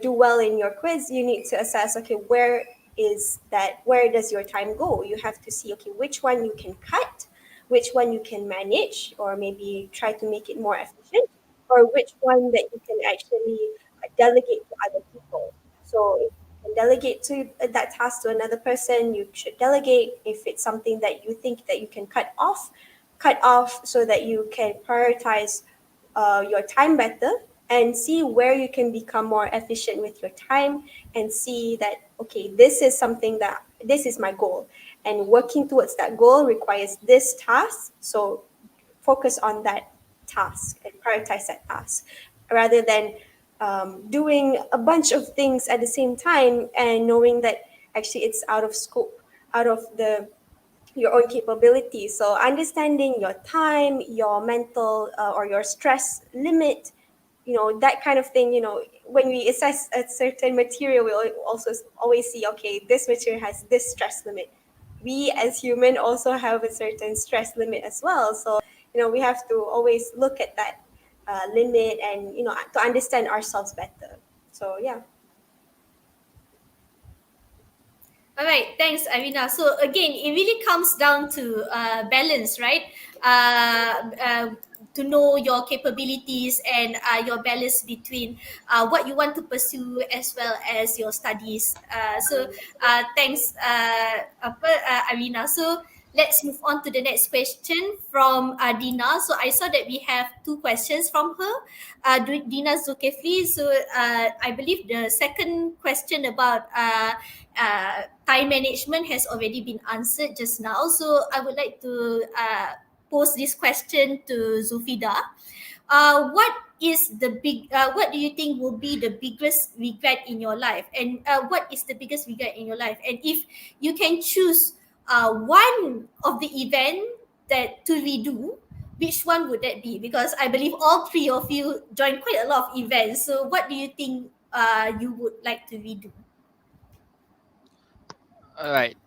Speaker 2: do well in your quiz. You need to assess, okay, where does your time go? You have to see, okay, which one you can cut, which one you can manage, or maybe try to make it more efficient, or which one that you can actually delegate to other people. So if you can delegate to that task to another person, you should delegate. If it's something that you think that you can cut off so that you can prioritize your time better, and see where you can become more efficient with your time, and see that, okay, this is my goal, and working towards that goal requires this task. So focus on that task and prioritize that task, rather than doing a bunch of things at the same time and knowing that actually it's out of scope, out of the your own capability. So understanding your time, your mental or your stress limit, that kind of thing. When we assess a certain material, we also always see, okay, this material has this stress limit. We as human also have a certain stress limit as well. So we have to always look at that limit, and to understand ourselves better. So yeah.
Speaker 1: All right, thanks, Arinah. So again, it really comes down to balance, right? Uh, uh, to know your capabilities and your balance between what you want to pursue as well as your studies. Thanks, Arinah. So let's move on to the next question from Dina. So I saw that we have two questions from her, Dina Zulkifli. So I believe the second question about time management has already been answered just now. So I would like to pose this question to Zulfida. What do you think will be the biggest regret in your life, and what is the biggest regret in your life? And if you can choose one of the event that to redo, which one would that be? Because I believe all three of you joined quite a lot of events. So what do you think you would like to redo?
Speaker 3: All right.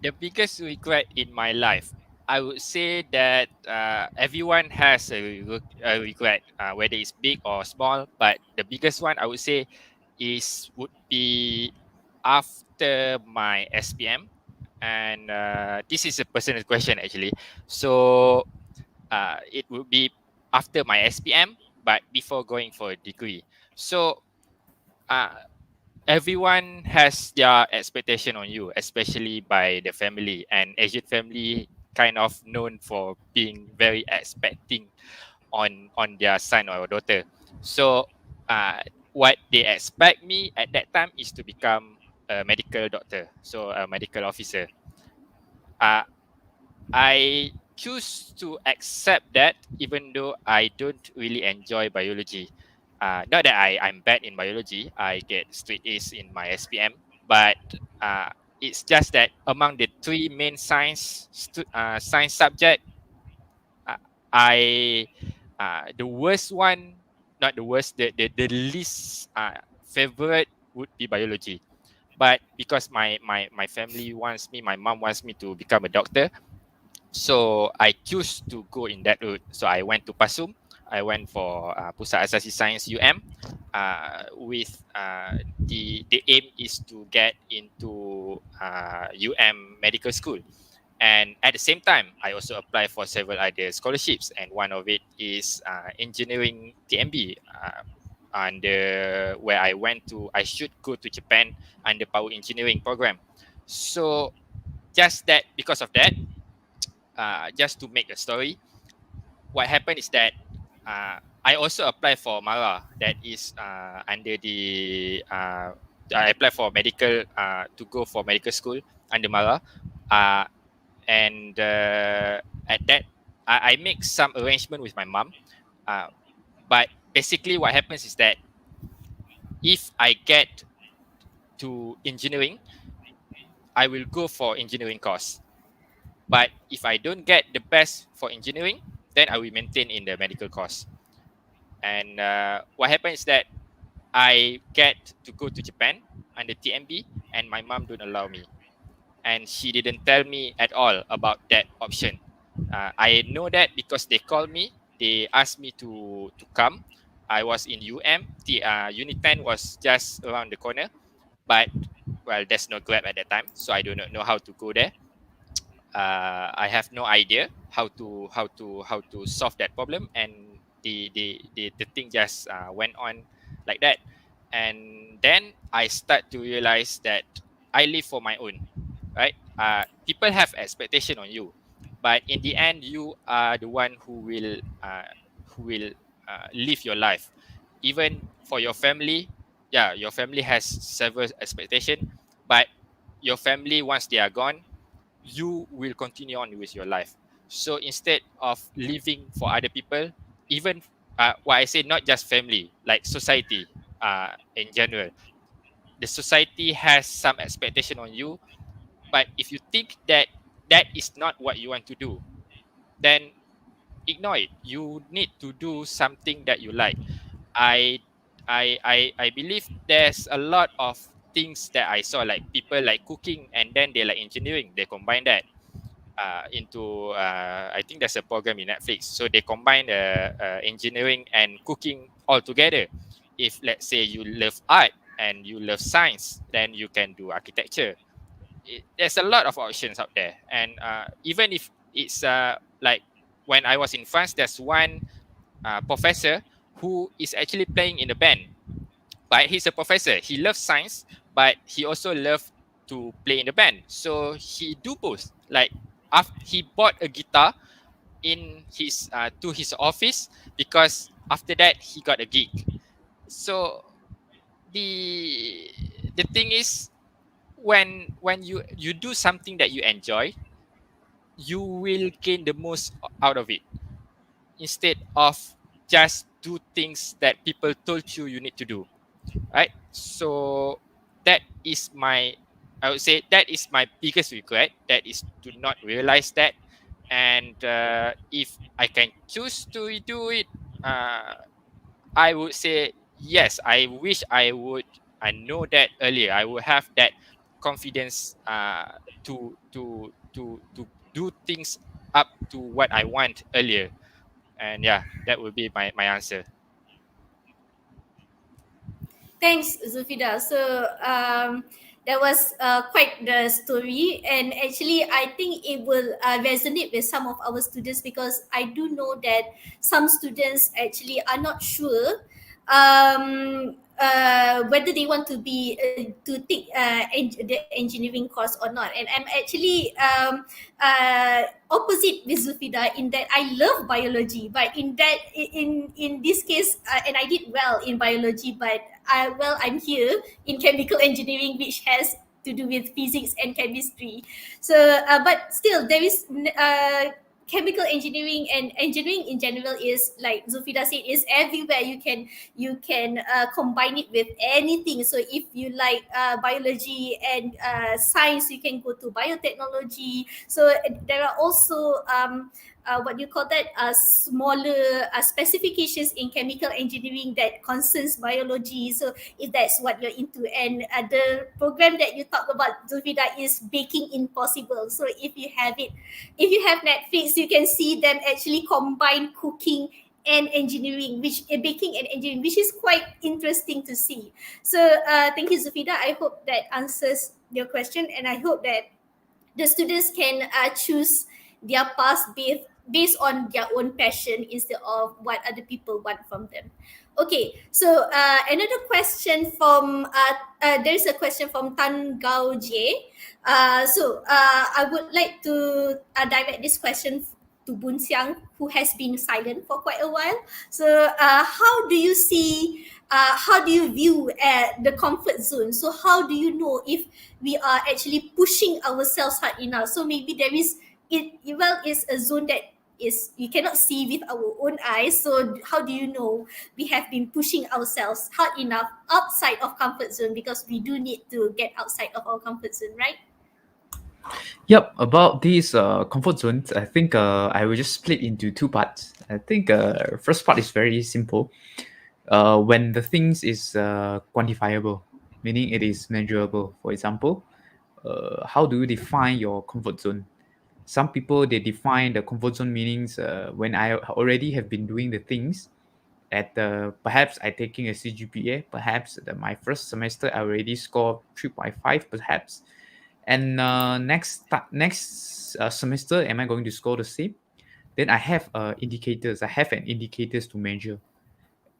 Speaker 3: The biggest regret in my life, I would say that everyone has a regret, whether it's big or small. But the biggest one I would say would be after my SPM, and this is a personal question actually. So it would be after my SPM, but before going for a degree. So everyone has their expectation on you, especially by the family. And Asian family kind of known for being very expecting on their son or daughter. So what they expect me at that time is to become a medical doctor, so a medical officer. Uh, I choose to accept that even though I don't really enjoy biology. Not that I'm bad in biology. I get straight A's in my SPM, but it's just that among the three main science subject, uh, I the worst one, not the worst, the least favorite would be biology. But because my family wants me, my mom wants me to become a doctor, so I choose to go in that route. So I went to PASUM. I went for Pusat Asasi Sains UM. With the aim is to get into UM Medical School. And at the same time, I also apply for several other scholarships, and one of it is engineering TMB. Where I should go to Japan under power engineering program. So just that, because of that, just to make a story, what happened is that I also applied for Mara, that is under the I applied for medical to go for medical school under Mara, uh, and at that I make some arrangement with my mom, but basically what happens is that if I get to engineering, I will go for engineering course. But if I don't get the best for engineering, then I will maintain in the medical course. And what happens is that I get to go to Japan under TMB, and my mom don't allow me. And she didn't tell me at all about that option. I know that because they called me, they asked me to come. I was in UM. The Unit 10 was just around the corner, but well, there's no Grab at that time, so I do not know how to go there. I have no idea how to solve that problem, and the thing just went on like that. And then I start to realize that I live for my own, right? People have expectation on you, but in the end, you are the one who will live your life. Even for your family, yeah, your family has several expectation, but your family, once they are gone, you will continue on with your life. So instead of living for other people, even what I say, not just family, like society in general, the society has some expectation on you. But if you think that that is not what you want to do, then ignore it. You need to do something that you like. I I believe there's a lot of things that I saw, like people like cooking and then they like engineering. They combine that into I think there's a program in Netflix. So they combine engineering and cooking all together. If let's say you love art and you love science, then you can do architecture. There's a lot of options out there, and even if it's like when I was in France, there's one professor who is actually playing in the band, but he's a professor. He loves science, but he also loves to play in the band. So he do both. Like after he bought a guitar in his to his office, because after that he got a gig. So the the thing is, when you do something that you enjoy, you will gain the most out of it, instead of just do things that people told you need to do, right? So that is my, I would say that is my biggest regret, that is to not realize that. And if I can choose to do it, I would say yes. I wish I know that earlier. I would have that confidence to do things up to what I want earlier. And yeah, that would be my answer.
Speaker 1: Thanks, Zulfida. So that was quite the story, and actually, I think it will resonate with some of our students, because I do know that some students actually are not sure whether they want to be to take the engineering course or not. And I'm actually opposite with Zulfida in that I love biology, but in this case, and I did well in biology, but I'm here in chemical engineering, which has to do with physics and chemistry. So, but still, there is chemical engineering and engineering in general is, like Zulfida said, is everywhere. You can combine it with anything. So if you like biology and science, you can go to biotechnology. So there are also what you call that, smaller specifications in chemical engineering that concerns biology. So if that's what you're into, and the program that you talk about, Zulfida, is Baking Impossible. So if you have Netflix, you can see them actually combine cooking and engineering, which baking and engineering, which is quite interesting to see. So thank you, Zulfida. I hope that answers your question, and I hope that the students can choose their path based on their own passion instead of what other people want from them. Okay, so another question from there's a question from Tan Gao Jie. I would like to direct this question to Boon Siang, who has been silent for quite a while. So how do you see, how do you view the comfort zone? So how do you know if we are actually pushing ourselves hard enough? So maybe there is, it's a zone that is you cannot see with our own eyes. So how do you know we have been pushing ourselves hard enough outside of comfort zone, because we do need to get outside of our comfort zone, right?
Speaker 4: Yep, about these comfort zones, I think I will just split into two parts. I think first part is very simple. When the things is quantifiable, meaning it is measurable. For example, how do you define your comfort zone? Some people, they define the comfort zone meanings when I already have been doing the things at perhaps I taking a CGPA, perhaps my first semester I already scored 3.5 perhaps, and next semester am I going to score the same? Then I have indicators. I have an indicators to measure.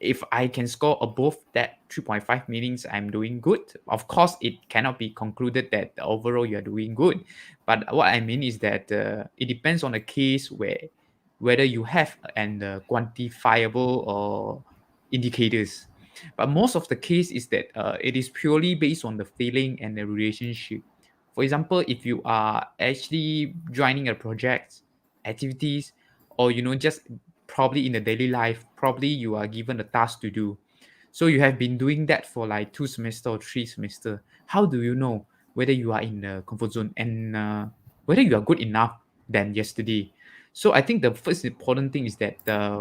Speaker 4: If I can score above that 3.5, meanings I'm doing good. Of course, it cannot be concluded that overall you're doing good. But what I mean is that it depends on the case whether you have an quantifiable or indicators. But most of the case is that it is purely based on the feeling and the relationship. For example, if you are actually joining a project, activities, or just probably in the daily life, probably you are given a task to do. So you have been doing that for like 2 semester or 3 semester. How do you know whether you are in the comfort zone and whether you are good enough than yesterday? So I think the first important thing is that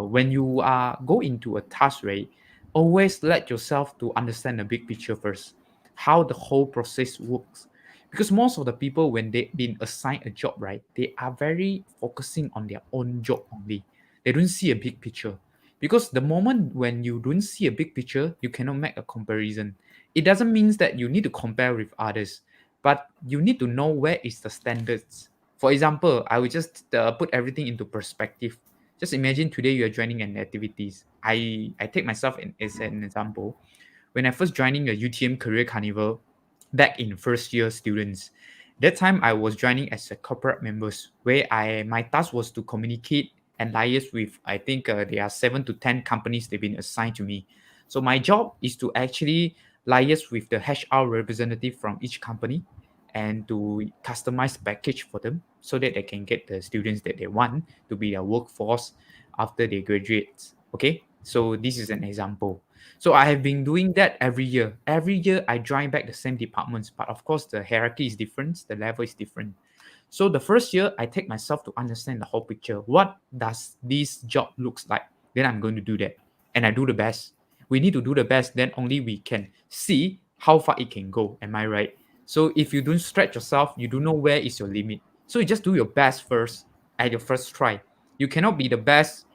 Speaker 4: when you are go into a task, right, always let yourself to understand the big picture first, how the whole process works. Because most of the people, when they've been assigned a job, right, they are very focusing on their own job only. They don't see a big picture. Because the moment when you don't see a big picture, you cannot make a comparison. It doesn't mean that you need to compare with others, but you need to know where is the standards. For example, I will just put everything into perspective. Just imagine today you are joining an activities. I take myself as an example. When I first joining a UTM Career Carnival back in first year students, that time I was joining as a corporate members where my task was to communicate and liaise with, I think there are 7 to 10 companies they've been assigned to me. So my job is to actually liaise with the HR representative from each company and to customize package for them so that they can get the students that they want to be their workforce after they graduate. Okay, so this is an example. So I have been doing that every year. Every year I join back the same departments, but of course the hierarchy is different, the level is different. So the first year I take myself to understand the whole picture. What does this job looks like? Then I'm going to do that. And I do the best. We need to do the best, then only we can see how far it can go. Am I right? So if you don't stretch yourself, you don't know where is your limit. So you just do your best first at your first try. You cannot be the best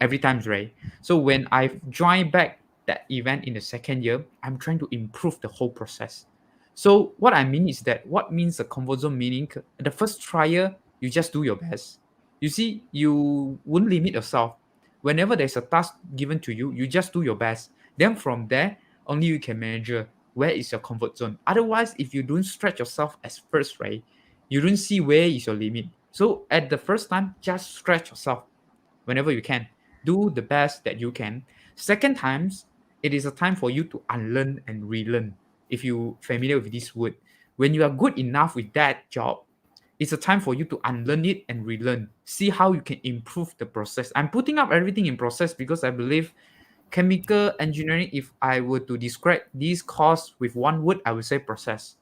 Speaker 4: every time, right? So when I join back that event in the second year, I'm trying to improve the whole process. So what I mean is that what means a comfort zone meaning the first trial, you just do your best. You see, you won't limit yourself. Whenever there's a task given to you, you just do your best. Then from there, only you can measure where is your comfort zone. Otherwise, if you don't stretch yourself as first, right, you don't see where is your limit. So at the first time, just stretch yourself whenever you can. Do the best that you can. Second times, it is a time for you to unlearn and relearn. If you familiar with this word, when you are good enough with that job, it's a time for you to unlearn it and relearn. See how you can improve the process. I'm putting up everything in process because I believe chemical engineering, if I were to describe this course with one word, I would say process.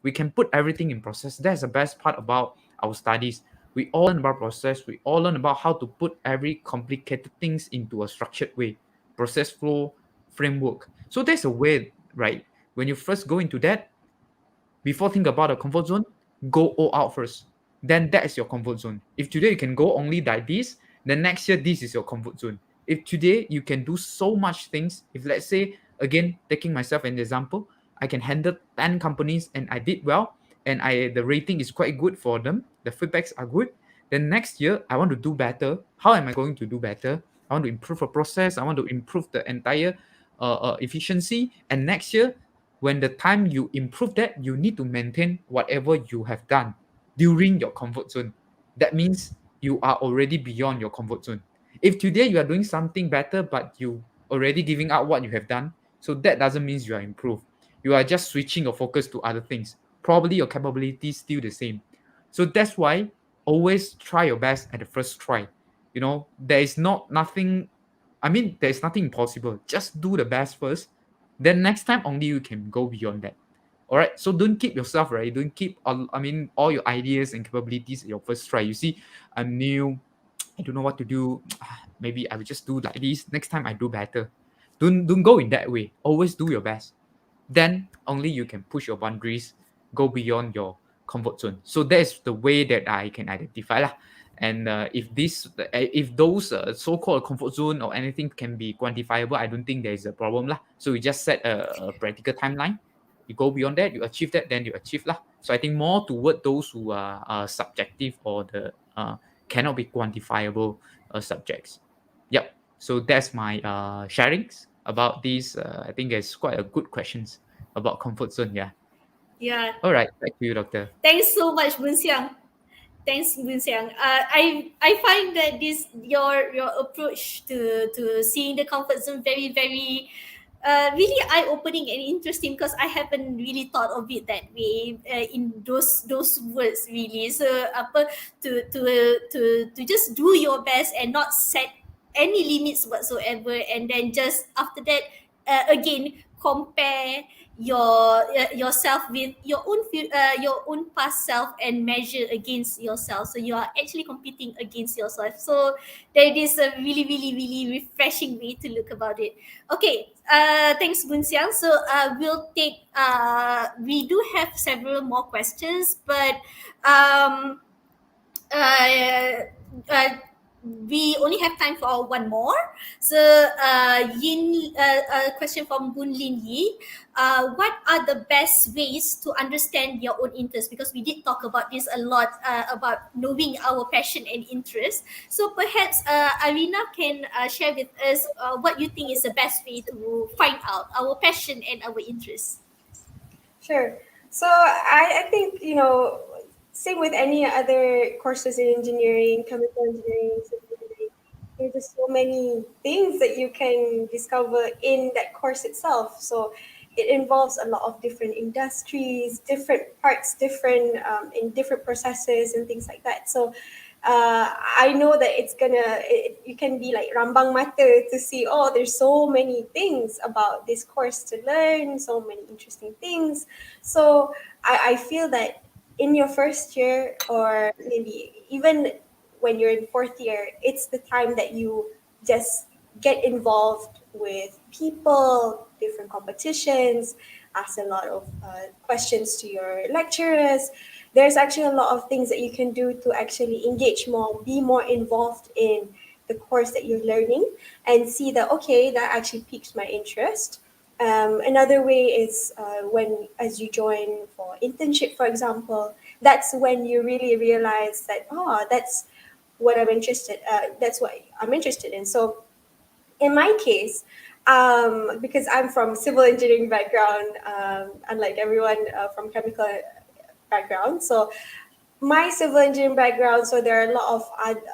Speaker 4: We can put everything in process. That's the best part about our studies. We all learn about process. We all learn about how to put every complicated things into a structured way, process flow, framework. So there's a way, right? When you first go into that, before think about a comfort zone, go all out first. Then that is your comfort zone. If today you can go only like this, then next year this is your comfort zone. If today you can do so much things, if let's say again taking myself an example, I can handle 10 companies and I did well and I the rating is quite good for them, the feedbacks are good, then next year I want to do better. How am I going to do better? I want to improve a process, I want to improve the entire efficiency, and next year when the time you improve that, you need to maintain whatever you have done during your comfort zone. That means you are already beyond your comfort zone. If today you are doing something better, but you already giving up what you have done, so that doesn't mean you are improved. You are just switching your focus to other things. Probably your capability is still the same. So that's why always try your best at the first try. You know, there is not nothing. I mean, there is nothing impossible. Just do the best first, then next time only you can go beyond that. All right. So don't keep yourself, right? Don't keep all your ideas and capabilities at your first try. You see, I'm new. I don't know what to do. Maybe I will just do like this. Next time I do better. Don't go in that way. Always do your best. Then only you can push your boundaries, go beyond your comfort zone. So that's the way that I can identify lah. And if those so-called comfort zone or anything can be quantifiable, I don't think there is a problem lah. So we just set a practical timeline. You go beyond that, you achieve that, then you achieve lah. So I think more toward those who are subjective or the cannot be quantifiable subjects. Yep. So that's my sharings about these. I think it's quite a good questions about comfort zone. Yeah.
Speaker 1: Yeah.
Speaker 4: All right. Back to you, Doctor.
Speaker 1: Thanks so much, Boon Siang. Thanks, Boon Siang. I find that this your approach to seeing the comfort zone very really eye opening and interesting, because I haven't really thought of it that way in those words really. So apa to just do your best and not set any limits whatsoever, and then just after that again compare yourself with your own past self and measure against yourself, so you are actually competing against yourself. So that is a really refreshing way to look about it. Okay, thanks, Boon Siang. So we'll take we do have several more questions, but uh, uh, we only have time for one more. So, a question from Boon Lin Yi. What are the best ways to understand your own interest? Because we did talk about this a lot, about knowing our passion and interest. So perhaps Arinah can share with us what you think is the best way to find out our passion and our interest.
Speaker 2: Sure. So I think, same with any other courses in engineering, chemical engineering, civil engineering, there's just so many things that you can discover in that course itself. So it involves a lot of different industries, different parts, different in different processes and things like that. So I know that you can be like rambang mata to see, oh, there's so many things about this course to learn, so many interesting things. So I feel that in your first year, or maybe even when you're in fourth year, it's the time that you just get involved with people, different competitions, ask a lot of questions to your lecturers. There's actually a lot of things that you can do to actually engage more, be more involved in the course that you're learning, and see that, okay, that actually piques my interest. Another way is as you join for internship, for example, that's when you really realize that, that's what I'm interested. That's what I'm interested in. So in my case, Because I'm from civil engineering background, unlike everyone from chemical background. So my civil engineering background, so there are a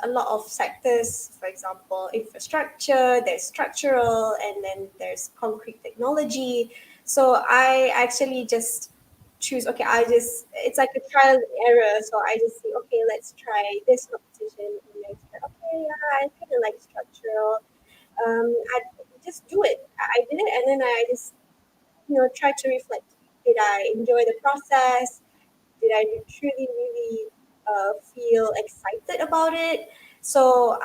Speaker 2: lot of sectors. For example, infrastructure, there's structural, and then there's concrete technology. So I actually just choose. Okay, it's like a trial and error. So I just say, okay, let's try this competition, and I said, okay, yeah, I kind of like structural. I just do it. I did it, and then I just try to reflect. Did I enjoy the process? Did I truly really feel excited about it? So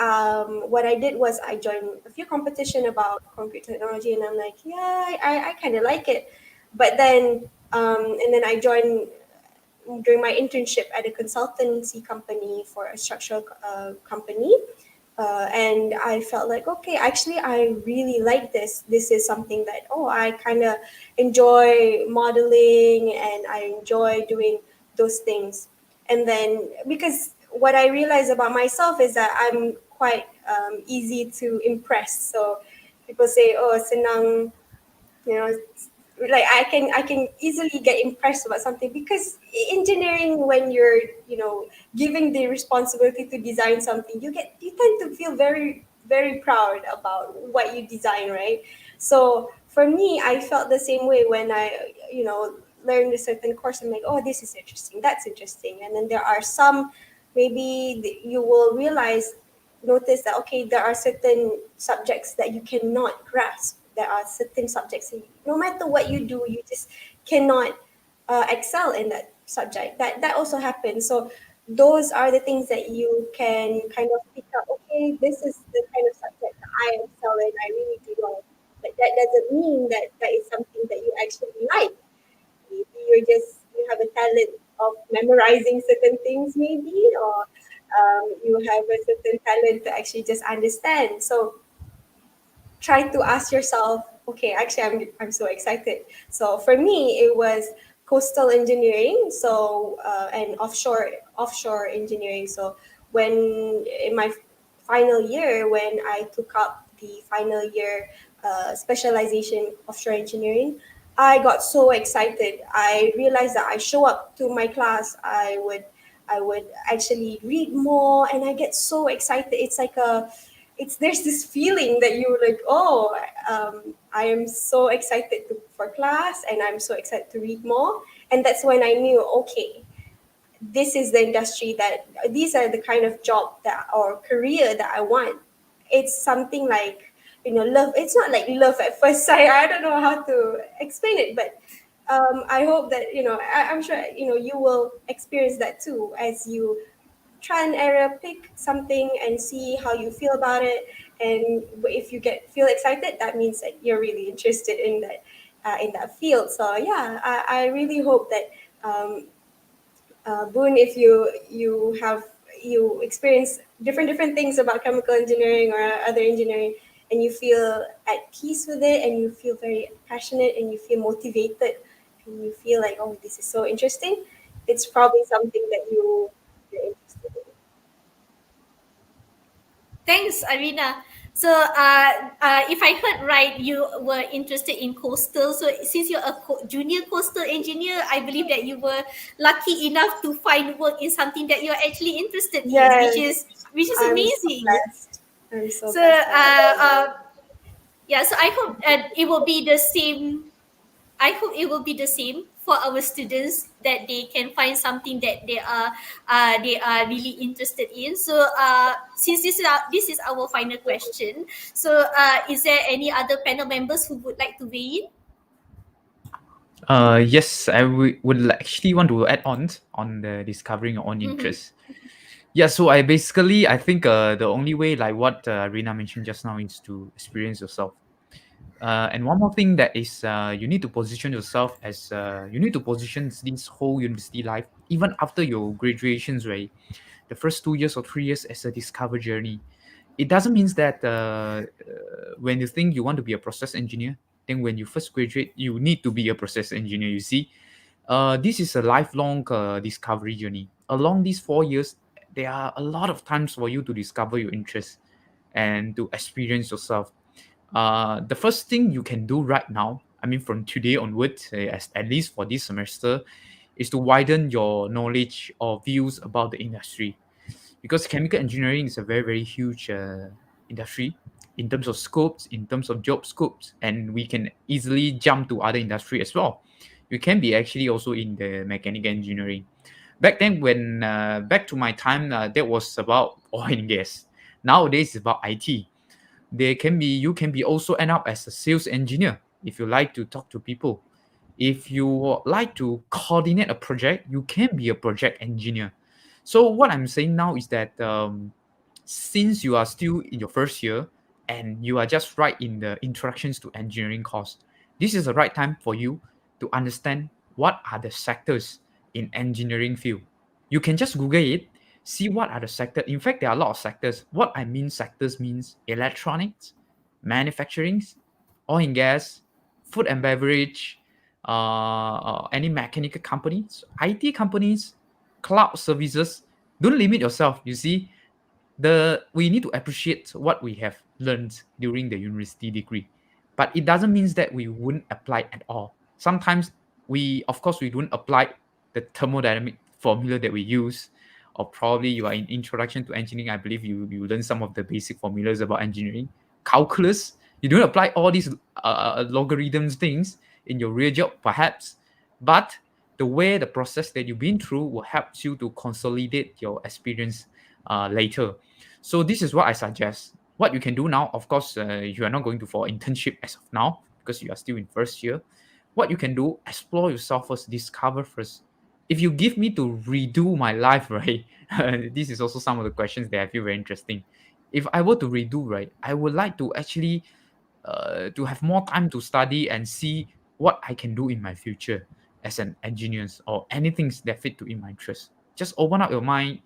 Speaker 2: what I did was I joined a few competition about concrete technology, and I'm like, yeah, I kind of like it. But then and then I joined during my internship at a consultancy company for a structural company. And I felt like, okay, actually, I really like this. This is something that, oh, I kind of enjoy modeling and I enjoy doing those things. And then, because what I realized about myself is that I'm quite easy to impress. So people say, oh, senang, you know, like I can easily get impressed about something, because engineering, when you're giving the responsibility to design something, you tend to feel very very proud about what you design, right? So for me, I felt the same way when I learned a certain course. I'm like, oh, this is interesting, that's interesting. And then there are some, maybe you will notice that, okay, there are certain subjects that you cannot grasp. There are certain subjects that no matter what you do, you just cannot excel in that subject. That also happens. So those are the things that you can kind of pick up. Okay, this is the kind of subject that I excel in, I really do well. But that doesn't mean that that is something that you actually like. Maybe you have a talent of memorizing certain things, maybe, or you have a certain talent to actually just understand. So try to ask yourself, okay, actually, I'm so excited. So for me, it was coastal engineering, so and offshore engineering. So when in my final year, when I took up the final year specialization offshore engineering, I got so excited. I realized that I show up to my class, I would actually read more, and I get so excited. It's like there's this feeling that you're like, oh, I am so excited for class, and I'm so excited to read more. And that's when I knew, okay, this is the industry these are the kind of job that or career that I want. It's something like, love. It's not like love at first sight. I don't know how to explain it, but I hope that, I'm sure, you will experience that too, as you try and error, pick something and see how you feel about it. And if you feel excited, that means that you're really interested in that field. So yeah, I really hope that Boon, if you experience different things about chemical engineering or other engineering, and you feel at peace with it, and you feel very passionate, and you feel motivated, and you feel like, oh, this is so interesting, it's probably something that you're interested in.
Speaker 1: Thanks, Arinah. So, if I heard right, you were interested in coastal. So, since you're a junior coastal engineer, I believe that you were lucky enough to find work in something that you're actually interested in,
Speaker 2: Yes,
Speaker 1: which is
Speaker 2: I'm so
Speaker 1: amazing.
Speaker 2: blessed. I'm so
Speaker 1: So,
Speaker 2: blessed.
Speaker 1: yeah. So I hope it will be the same. I hope it will be the same for our students, that they can find something that they are really interested in. So since this is our final question, so is there any other panel members who would like to weigh in?
Speaker 4: Yes, I would actually want to add on the discovering your own
Speaker 1: Mm-hmm.
Speaker 4: interests. Yeah, so I think the only way, like what Rina mentioned just now, is to experience yourself. And one more thing that is, you need to position yourself as you need to position this whole university life, even after your graduations, right? The first 2 years or 3 years as a discover journey. It doesn't mean that when you think you want to be a process engineer, then when you first graduate, you need to be a process engineer. You see, this is a lifelong discovery journey. Along these 4 years, there are a lot of times for you to discover your interests and to experience yourself. The first thing you can do right now, I mean, from today onwards, at least for this semester, is to widen your knowledge or views about the industry. Because chemical engineering is a very, very huge industry in terms of scopes, in terms of job scopes, and we can easily jump to other industry as well. You can be actually also in the mechanical engineering. Back then, when back to my time, that was about oil and gas. Nowadays, it's about IT. You can be also end up as a sales engineer if you like to talk to people. If you like to coordinate a project, you can be a project engineer. So what I'm saying now is that since you are still in your first year and you are just right in the introductions to engineering course, this is the right time for you to understand what are the sectors in engineering field. You can just Google it, see what are the sectors. In fact, there are a lot of sectors. What I mean sectors means electronics, manufacturing, oil and gas, food and beverage, any mechanical companies, IT companies, cloud services. Don't limit yourself. You see, we need to appreciate what we have learned during the university degree, but it doesn't mean that we wouldn't apply at all. Sometimes of course, we don't apply the thermodynamic formula that we use, or probably you are in introduction to engineering. I believe you learn some of the basic formulas about engineering, calculus. You don't apply all these logarithms things in your real job, perhaps, but the process that you've been through will help you to consolidate your experience later. So this is what I suggest. What you can do now, of course, you are not going to for internship as of now because you are still in first year. What you can do, explore yourself first, discover first. If you give me to redo my life, right, this is also some of the questions that I feel very interesting. If I were to redo, right, I would like to actually to have more time to study and see what I can do in my future as an engineer or anything that fit to in my interest. Just open up your mind,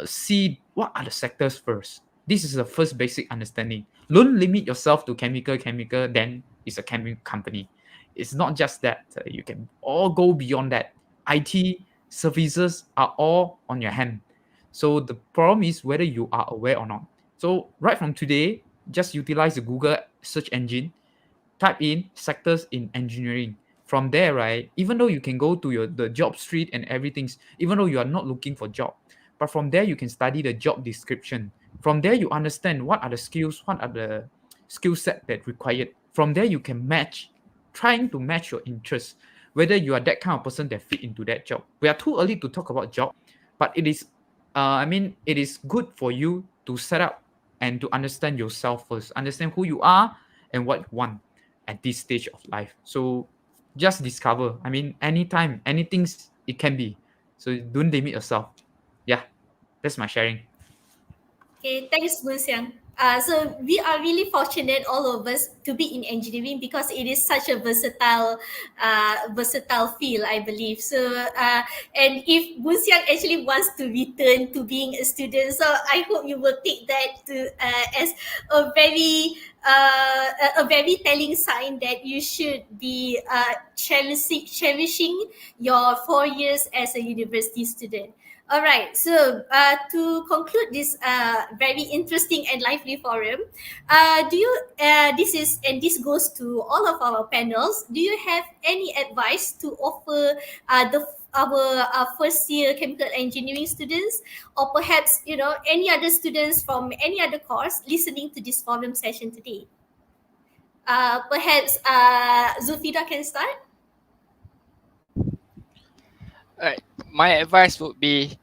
Speaker 4: see what are the sectors first. This is the first basic understanding. Don't limit yourself to chemical, then it's a chemical company. It's not just that. You can all go beyond that. IT services are all on your hand. So the problem is whether you are aware or not. So right from today, just utilize the Google search engine, type in sectors in engineering. From there, right, even though you can go to the job street and everything, even though you are not looking for job, but from there you can study the job description. From there you understand what are the skills, what are the skill set that required. From there you can trying to match your interests, whether you are that kind of person that fit into that job. We are too early to talk about job, but it is it is good for you to set up and to understand yourself first, understand who you are and what you want at this stage of life. So just discover. Anytime, anything it can be. So don't limit yourself. Yeah, that's my sharing.
Speaker 1: Okay, thanks, Siang. So we are really fortunate, all of us, to be in engineering because it is such a versatile field, I believe. So, and if Siang actually wants to return to being a student, so I hope you will take that to as a very telling sign that you should be cherishing your 4 years as a university student. All right. So to conclude this very interesting and lively forum, do you? This goes to all of our panels. Do you have any advice to offer our first year chemical engineering students, or perhaps any other students from any other course listening to this forum session today? Perhaps Zulfida can start.
Speaker 3: My advice would be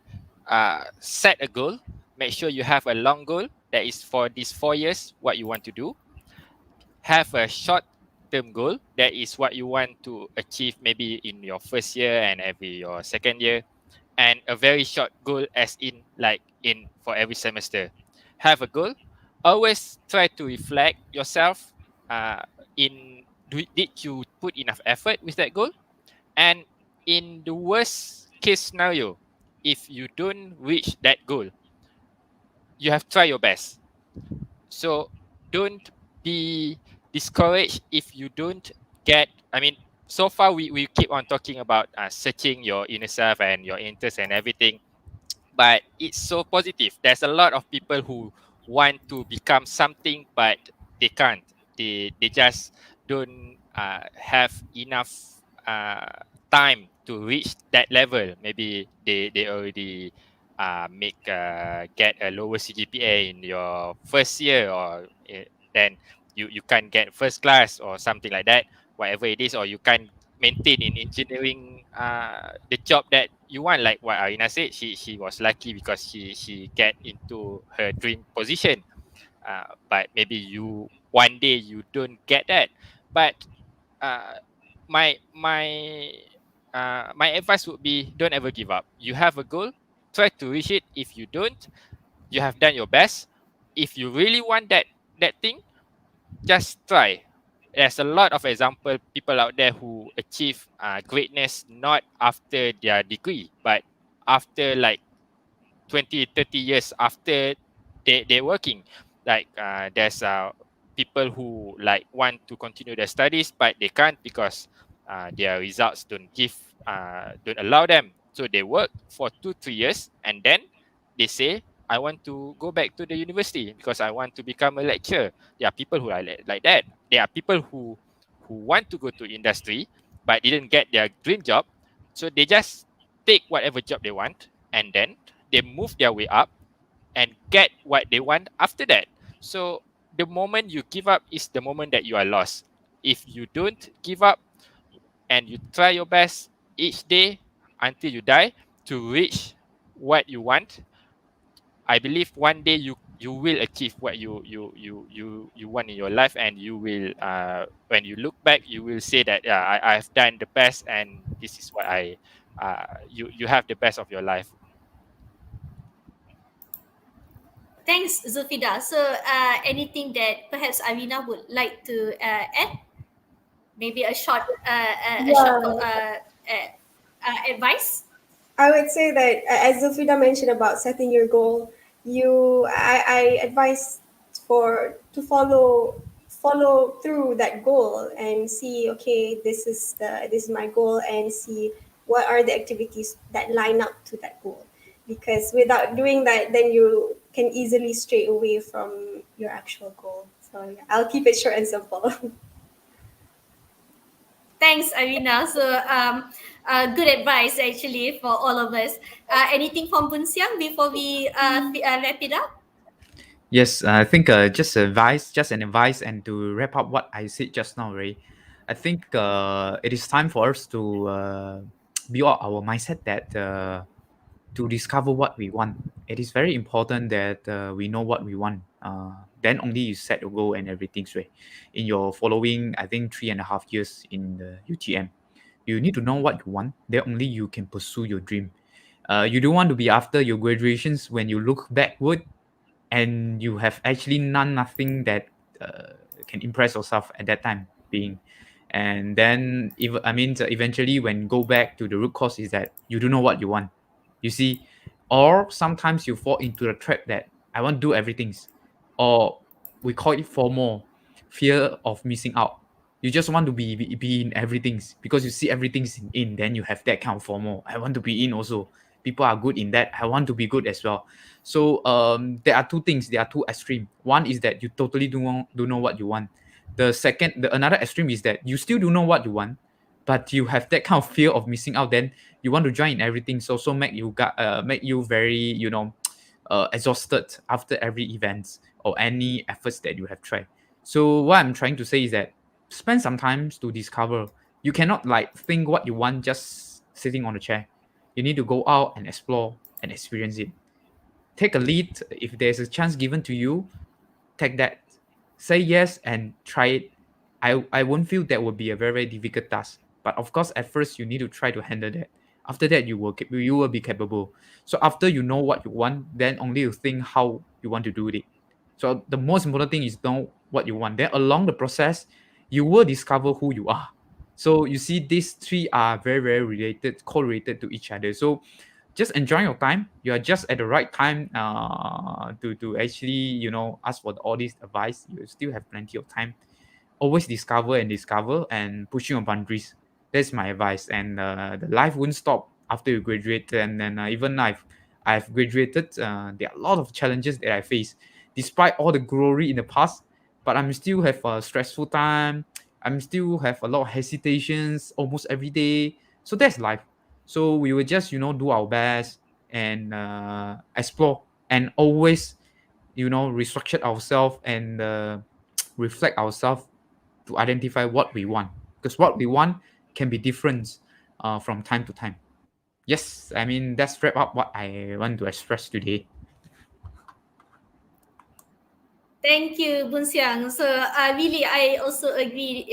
Speaker 3: set a goal. Make sure you have a long goal that is for these 4 years, what you want to do. Have a short-term goal that is what you want to achieve maybe in your first year and your second year. And a very short goal as in for every semester. Have a goal. Always try to reflect yourself did you put enough effort with that goal? And in the worst case scenario, if you don't reach that goal, you have tried your best. So don't be discouraged if you don't get. So far we keep on talking about searching your inner self and your interests and everything, but it's so positive. There's a lot of people who want to become something, but they can't. they just don't have enough time to reach that level. Maybe they already get a lower CGPA in your first year, or then you can't get first class or something like that, whatever it is, or you can't maintain in engineering the job that you want. Like what Arinah said, she was lucky because she get into her dream position. But maybe you one day you don't get that. But uh, my advice would be, don't ever give up. You have a goal, try to reach it. If you don't, you have done your best. If you really want that thing, just try. There's a lot of example people out there who achieve greatness not after their degree, but after like 20, 30 years after they're working. Like there's people who like want to continue their studies, but they can't because their results don't allow them. So they work for 2, 3 years, and then they say, I want to go back to the university because I want to become a lecturer. There are people who are like that. There are people who want to go to industry but didn't get their dream job. So they just take whatever job they want, and then they move their way up and get what they want after that. So the moment you give up is the moment that you are lost. If you don't give up and you try your best each day until you die to reach what you want, I believe one day you will achieve what you want in your life, and you will when you look back, you will say that, yeah, I've done the best, and this is what you have the best of your life.
Speaker 1: Thanks, Zulfida. So, anything that perhaps Arinah would like to add? Maybe a short, advice.
Speaker 2: I would say that, as Zulfida mentioned about setting your goal, I advise to follow through that goal and see, okay, this is my goal, and see what are the activities that line up to that goal. Because without doing that, then you can easily stray away from your actual goal. So yeah, I'll keep it short and simple.
Speaker 1: Thanks, Arinah. So, good advice actually for all of us. Anything from Boon Siang before we wrap it up?
Speaker 4: Yes, I think just an advice, and to wrap up what I said just now, Ray. I think it is time for us to build up our mindset that to discover what we want. It is very important that we know what we want. Then only you set a goal and everything's right. In your following, I think 3.5 years in the UTM, you need to know what you want. Then only you can pursue your dream. You don't want to be after your graduations when you look backward and you have actually nothing that can impress yourself at that time being. And then eventually when go back to the root cause is that you don't know what you want, you see. Or sometimes you fall into the trap that I want to do everything, or we call it FOMO, fear of missing out. You just want to be in everything because you see everything's in, then you have that kind of FOMO. I want to be in also. People are good in that, I want to be good as well. So there are two things, there are two extreme. One is that you totally don't know what you want. The another extreme is that you still don't know what you want, but you have that kind of fear of missing out. Then you want to join in everything, so make you very exhausted after every event or any efforts that you have tried. So what I'm trying to say is that spend some time to discover. You cannot like think what you want just sitting on a chair. You need to go out and explore and experience it. Take a lead. If there's a chance given to you, take that. Say yes and try it. I won't feel that would be a very, very difficult task. But of course, at first you need to try to handle that. After that, you will be capable. So after you know what you want, then only you think how you want to do it. So the most important thing is know what you want. Then along the process, you will discover who you are. So you see, these three are very, very correlated to each other. So just enjoy your time. You are just at the right time to actually ask for all this advice. You still have plenty of time. Always discover and pushing your boundaries. That's my advice. And the life won't stop after you graduate. And then even I've graduated. There are a lot of challenges that I face, despite all the glory in the past. but I'm still have a stressful time. I'm still have a lot of hesitations almost every day. So that's life. So we will just do our best and explore and always restructure ourselves and reflect ourselves to identify what we want, because what we want can be different from time to time. Yes, I mean that's wrap up what I want to express today.
Speaker 1: Thank you, Boon Siang. So really, I also agree.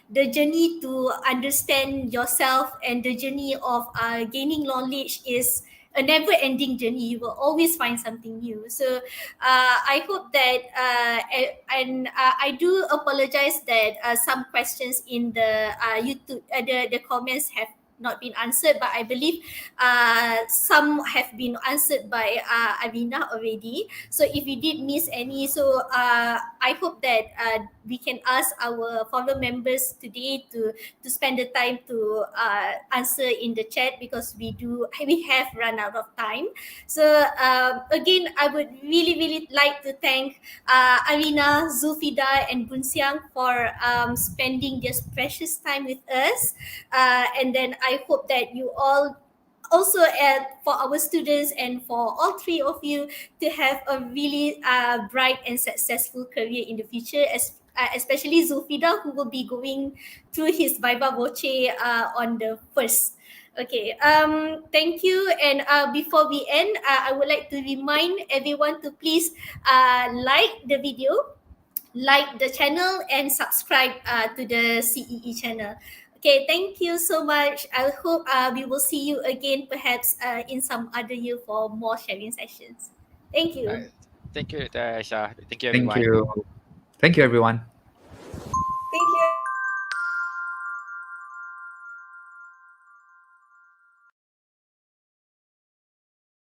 Speaker 1: The journey to understand yourself and the journey of gaining knowledge is a never-ending journey. You will always find something new. So I hope that, and I do apologize that some questions in the YouTube, the comments have not been answered, but I believe some have been answered by Arinah already. So if we did miss any, so I hope that we can ask our fellow members today to spend the time to answer in the chat, because we have run out of time. So again, I would really like to thank Arinah, Zulfida, and Boon Siang for spending this precious time with us. And then I hope that you all also, for our students and for all three of you, to have a really bright and successful career in the future, especially Zulfida, who will be going through his Viva Voce on the 1st. Okay, thank you. And before we end, I would like to remind everyone to please like the video, like the channel, and subscribe to the CEE channel. Okay, thank you so much. I hope we will see you again, perhaps in some other year for more sharing sessions. Thank you.
Speaker 3: Thank you, Aishah. Thank you,
Speaker 4: Thank
Speaker 3: everyone.
Speaker 4: you. Thank you, everyone.